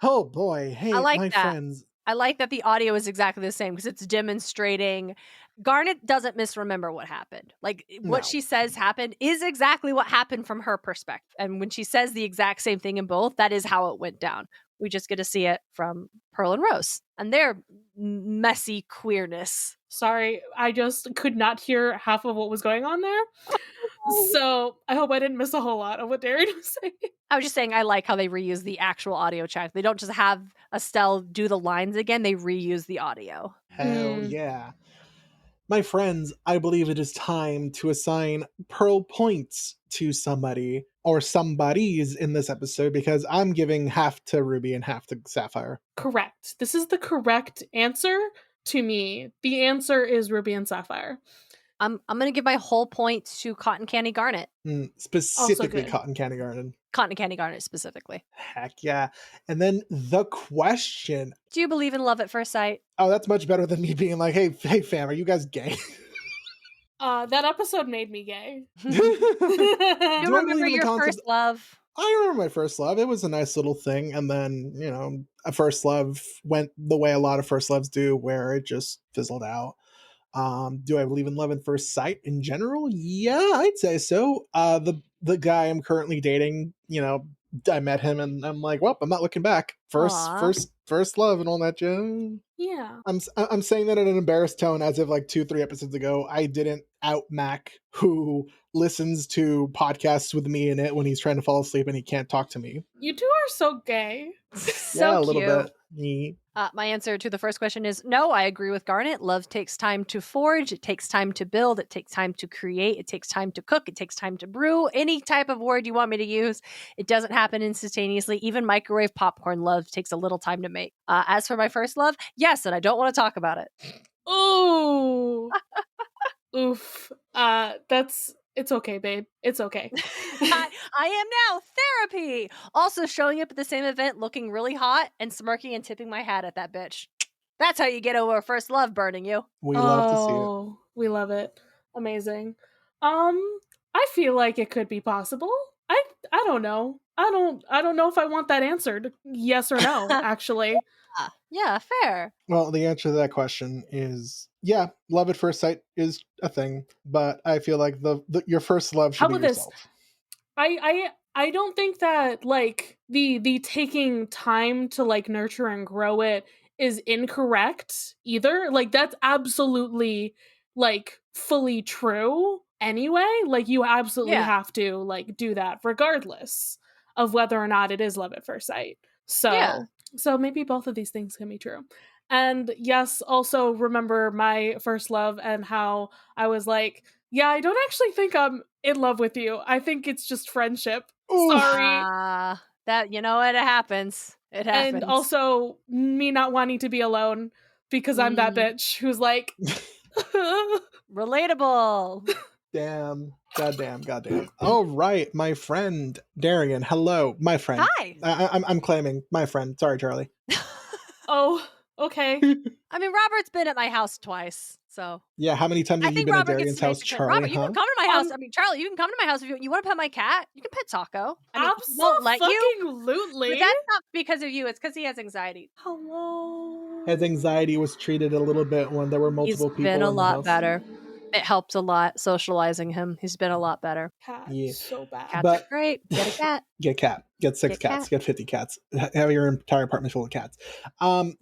Oh boy, hey, I like my that. friends. I like that the audio is exactly the same because it's demonstrating Garnet doesn't misremember what happened. Like what No. she says happened is exactly what happened from her perspective. And when she says the exact same thing in both, that is how it went down. We just get to see it from Pearl and Rose and their messy queerness. Sorry, I just could not hear half of what was going on there. So I hope I didn't miss a whole lot of what Darien was saying. I was just saying I like how they reuse the actual audio track. They don't just have Estelle do the lines again, they reuse the audio. Hell yeah. My friends, I believe it is time to assign Pearl points to somebody or somebodies in this episode because I'm giving half to Ruby and half to Sapphire. Correct. This is the correct answer to me. The answer is Ruby and Sapphire. I'm gonna give my whole point to Cotton Candy Garnet. Specifically good. Cotton Candy Garden. Cotton Candy Garnet specifically. Heck yeah. And then the question. Do you believe in love at first sight? Oh, that's much better than me being like, hey fam, are you guys gay? That episode made me gay. You I remember believe in the your concept- first love? I remember my first love. It was a nice little thing. And then, a first love went the way a lot of first loves do, where it just fizzled out. Do I believe in love at first sight in general? Yeah, I'd say so. The guy I'm currently dating, I met him and I'm like, well, I'm not looking back. Aw. First love and all that jazz. Yeah. I'm saying that in an embarrassed tone, as if like 2-3 episodes ago, I didn't out Mac, who listens to podcasts with me in it when he's trying to fall asleep and he can't talk to me. You two are so gay. So yeah, a cute. little bit. Yeah. My answer to the first question is no, I agree with Garnet. Love takes time to forge. It takes time to build. It takes time to create. It takes time to cook. It takes time to brew. Any type of word you want me to use. It doesn't happen instantaneously. Even microwave popcorn love takes a little time to make. As for my first love, yes, and I don't want to talk about it. Ooh. Oof. It's okay, babe. It's okay. I am now therapy. Also showing up at the same event looking really hot and smirking and tipping my hat at that bitch. That's how you get over a first love burning you. We love to see it. Oh, we love it. Amazing. I feel like it could be possible. I don't know. I don't know if I want that answered. Yes or no, actually. Yeah, fair. Well, the answer to that question is yeah, love at first sight is a thing, but I feel like your first love should How be about this? yourself. I don't think that like the taking time to like nurture and grow it is incorrect either. Like that's absolutely like fully true anyway. Like you absolutely Yeah. have to like do that regardless of whether or not it is love at first sight. So Yeah. so maybe both of these things can be true. And yes, also remember my first love and how I was like, yeah, I don't actually think I'm in love with you. I think it's just friendship. Ooh. Sorry. That, you know what? It happens. It happens. And also me not wanting to be alone because I'm that bitch who's like, relatable. Damn. Goddamn. All right, my friend Darien. Hello, my friend. Hi. I'm claiming my friend. Sorry, Charlie. oh, okay. I mean, Robert's been at my house twice, so Yeah, how many times I have you think been at Robert Darien's gets to house, make the Charlie? Robert, you huh? can come to my house. I mean, Charlie, you can come to my house if you want to pet my cat. You can pet Taco. I mean, he won't let you. Absolutely. But that's not because of you. It's because he has anxiety. Hello. His anxiety was treated a little bit when there were multiple people. He's been in a the lot house. better. It helped a lot socializing him. He's been a lot better. Cat, Yeah. so bad. Cats But- are great. Get a cat. Get a cat. Get 6 Get cats. cat. Get 50 cats. Have your entire apartment full of cats.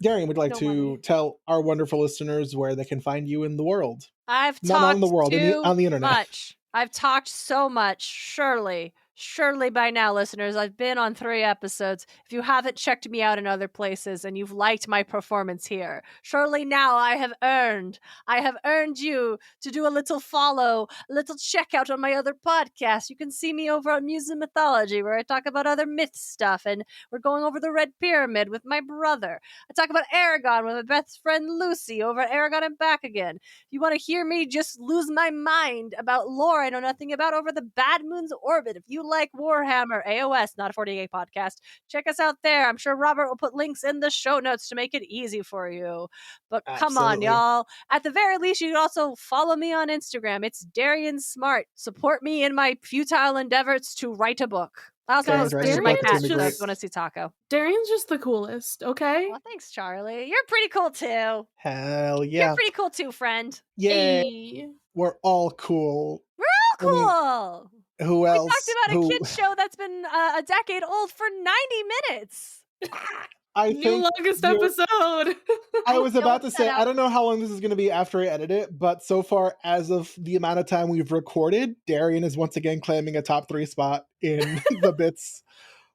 Darien would like Don't to worry. tell our wonderful listeners where they can find you in the world. I've Not talked on the world, too on the internet. much. I've talked so much. Surely Surely by now, listeners, I've been on 3 episodes. If you haven't checked me out in other places and you've liked my performance here, surely now I have earned you to do a little follow, a little check out on my other podcast. You can see me over on Muses of Mythology, where I talk about other myth stuff, and we're going over the Red Pyramid with my brother. I talk about Aragon with my best friend Lucy over at Aragon and Back Again. If you want to hear me just lose my mind about lore I know nothing about over the Bad Moon's Orbit, if you like Warhammer, AOS, not a 40K podcast, check us out there. I'm sure Robert will put links in the show notes to make it easy for you. But come on, Absolutely. y'all. At the very least, you can also follow me on Instagram. It's Darien Smart. Support me in my futile endeavors to write a book. I also have Darien's a writing picture a of my book. It's cat gonna be if you great. guys want to see Taco. Darien's just the coolest, okay? Well, thanks, Charlie. You're pretty cool too. Hell You're yeah. pretty cool too, friend. Yay. Hey. We're all cool. We're all I mean, cool. Who We else? talked about a Who- kid's show that's been a decade old for 90 minutes. I New think longest you're- episode. I was about to don't say, set I out- don't know how long this is going to be after I edit it, but so far, as of the amount of time we've recorded, Darien is once again claiming a top 3 spot in the bits.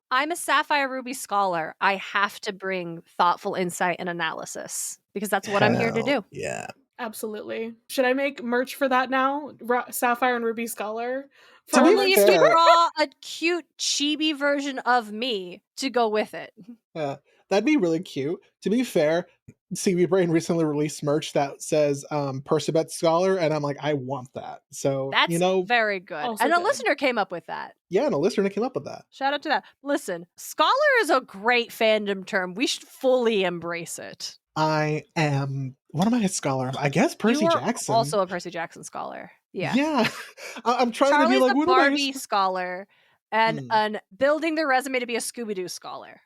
I'm a Sapphire Ruby scholar. I have to bring thoughtful insight and analysis because that's what I'm here to Hell do. Yeah. Absolutely. Should I make merch for that now? Sapphire and Ruby Scholar? For To be our Only merch if you fair- draw a cute chibi version of me to go with it. Yeah, that'd be really cute. To be fair, CV Brain recently released merch that says Persebet Scholar, and I'm like, I want that. So, That's you know, very good. Also And a good. listener came up with that. yeah, and a listener came up with that. Shout out to that. Listen, scholar is a great fandom term. We should fully embrace it. I am, what am I a scholar of? I guess Percy you are Jackson. also a Percy Jackson scholar. Yeah. Yeah. I'm trying Charlie's to be like, a what am I? Barbie scholar and an building their resume to be a Scooby-Doo scholar.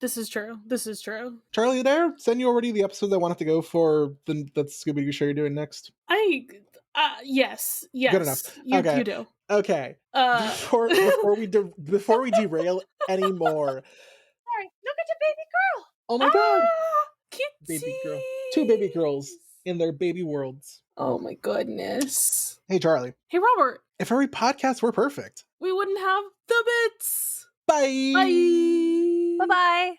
This is true. This is true. Charlie, you there? Send you already the episode I wanted to go for the Scooby-Doo show you're doing next. Yes. enough. Okay. You do. Okay. Before we derail anymore. Sorry, look at the baby girl. Oh my god. Kitty. Baby girl. 2 baby girls in their baby worlds. Oh my goodness. Hey Charlie, Hey Robert, if every podcast were perfect. we wouldn't have the bits. Bye. Bye. Bye-bye.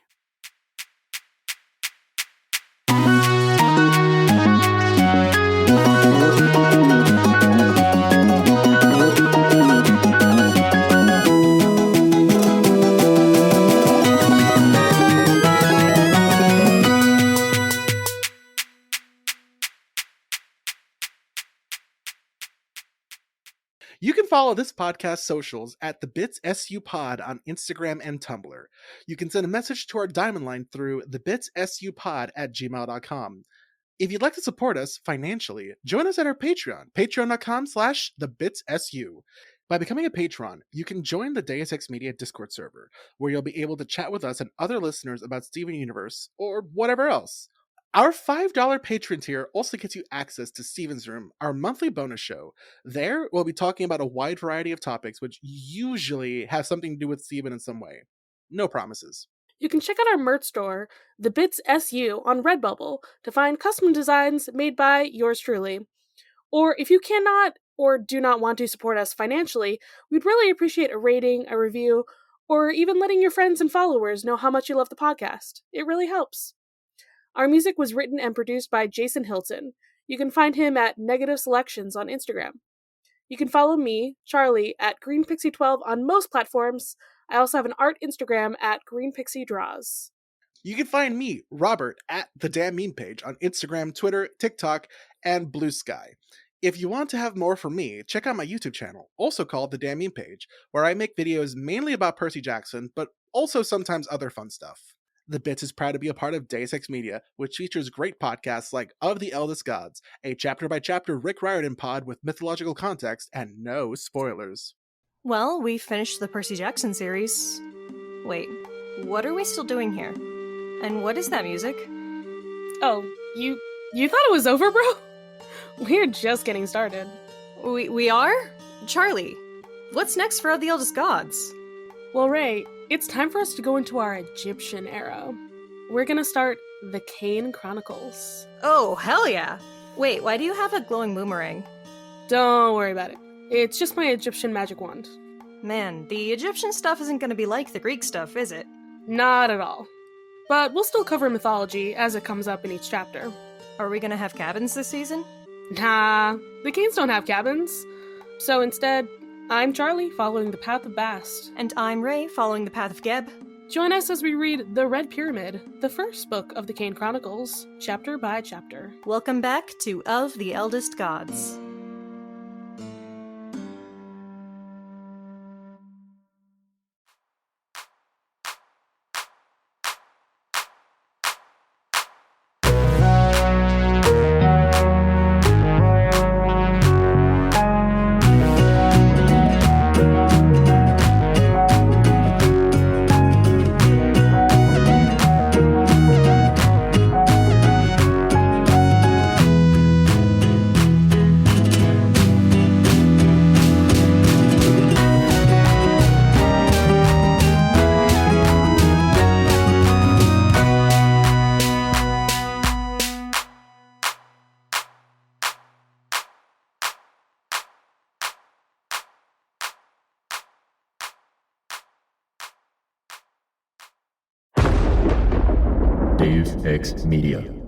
You can follow this podcast socials at the Bits SU Pod on Instagram and Tumblr. You can send a message to our Diamond Line through thebitssupod@gmail.com. If you'd like to support us financially, join us at our Patreon, patreon.com/thebitsu. By becoming a patron, you can join the Deus Ex Media Discord server, where you'll be able to chat with us and other listeners about Steven Universe, or whatever else. Our $5 patron tier also gets you access to Steven's Room, our monthly bonus show. There, we'll be talking about a wide variety of topics which usually have something to do with Steven in some way. No promises. You can check out our merch store, The Bits SU, on Redbubble to find custom designs made by yours truly. Or if you cannot or do not want to support us financially, we'd really appreciate a rating, a review, or even letting your friends and followers know how much you love the podcast. It really helps. Our music was written and produced by Jason Hilton. You can find him at Negative Selections on Instagram. You can follow me, Charlie, at GreenPixie12 on most platforms. I also have an art Instagram at GreenPixieDraws. You can find me, Robert, at the Damn Meme Page on Instagram, Twitter, TikTok, and Blue Sky. If you want to have more from me, check out my YouTube channel, also called The Damn Meme Page, where I make videos mainly about Percy Jackson, but also sometimes other fun stuff. The Bits is proud to be a part of Deus Ex Media, which features great podcasts like Of the Eldest Gods, a chapter-by-chapter Rick Riordan pod with mythological context and no spoilers. Well, we finished the Percy Jackson series. Wait, what are we still doing here? And what is that music? Oh, you thought it was over, bro? We're just getting started. We are? Charlie, what's next for Of the Eldest Gods? Well, Ray, it's time for us to go into our Egyptian era. We're gonna start the Kane Chronicles. Oh, hell yeah! Wait, why do you have a glowing boomerang? Don't worry about it. It's just my Egyptian magic wand. Man, the Egyptian stuff isn't gonna be like the Greek stuff, is it? Not at all. But we'll still cover mythology as it comes up in each chapter. Are we gonna have cabins this season? Nah, the Canes don't have cabins. So instead, I'm Charlie, following the path of Bast. And I'm Ray, following the path of Geb. Join us as we read The Red Pyramid, the first book of the Kane Chronicles, chapter by chapter. Welcome back to Of the Eldest Gods. Deus Ex Media.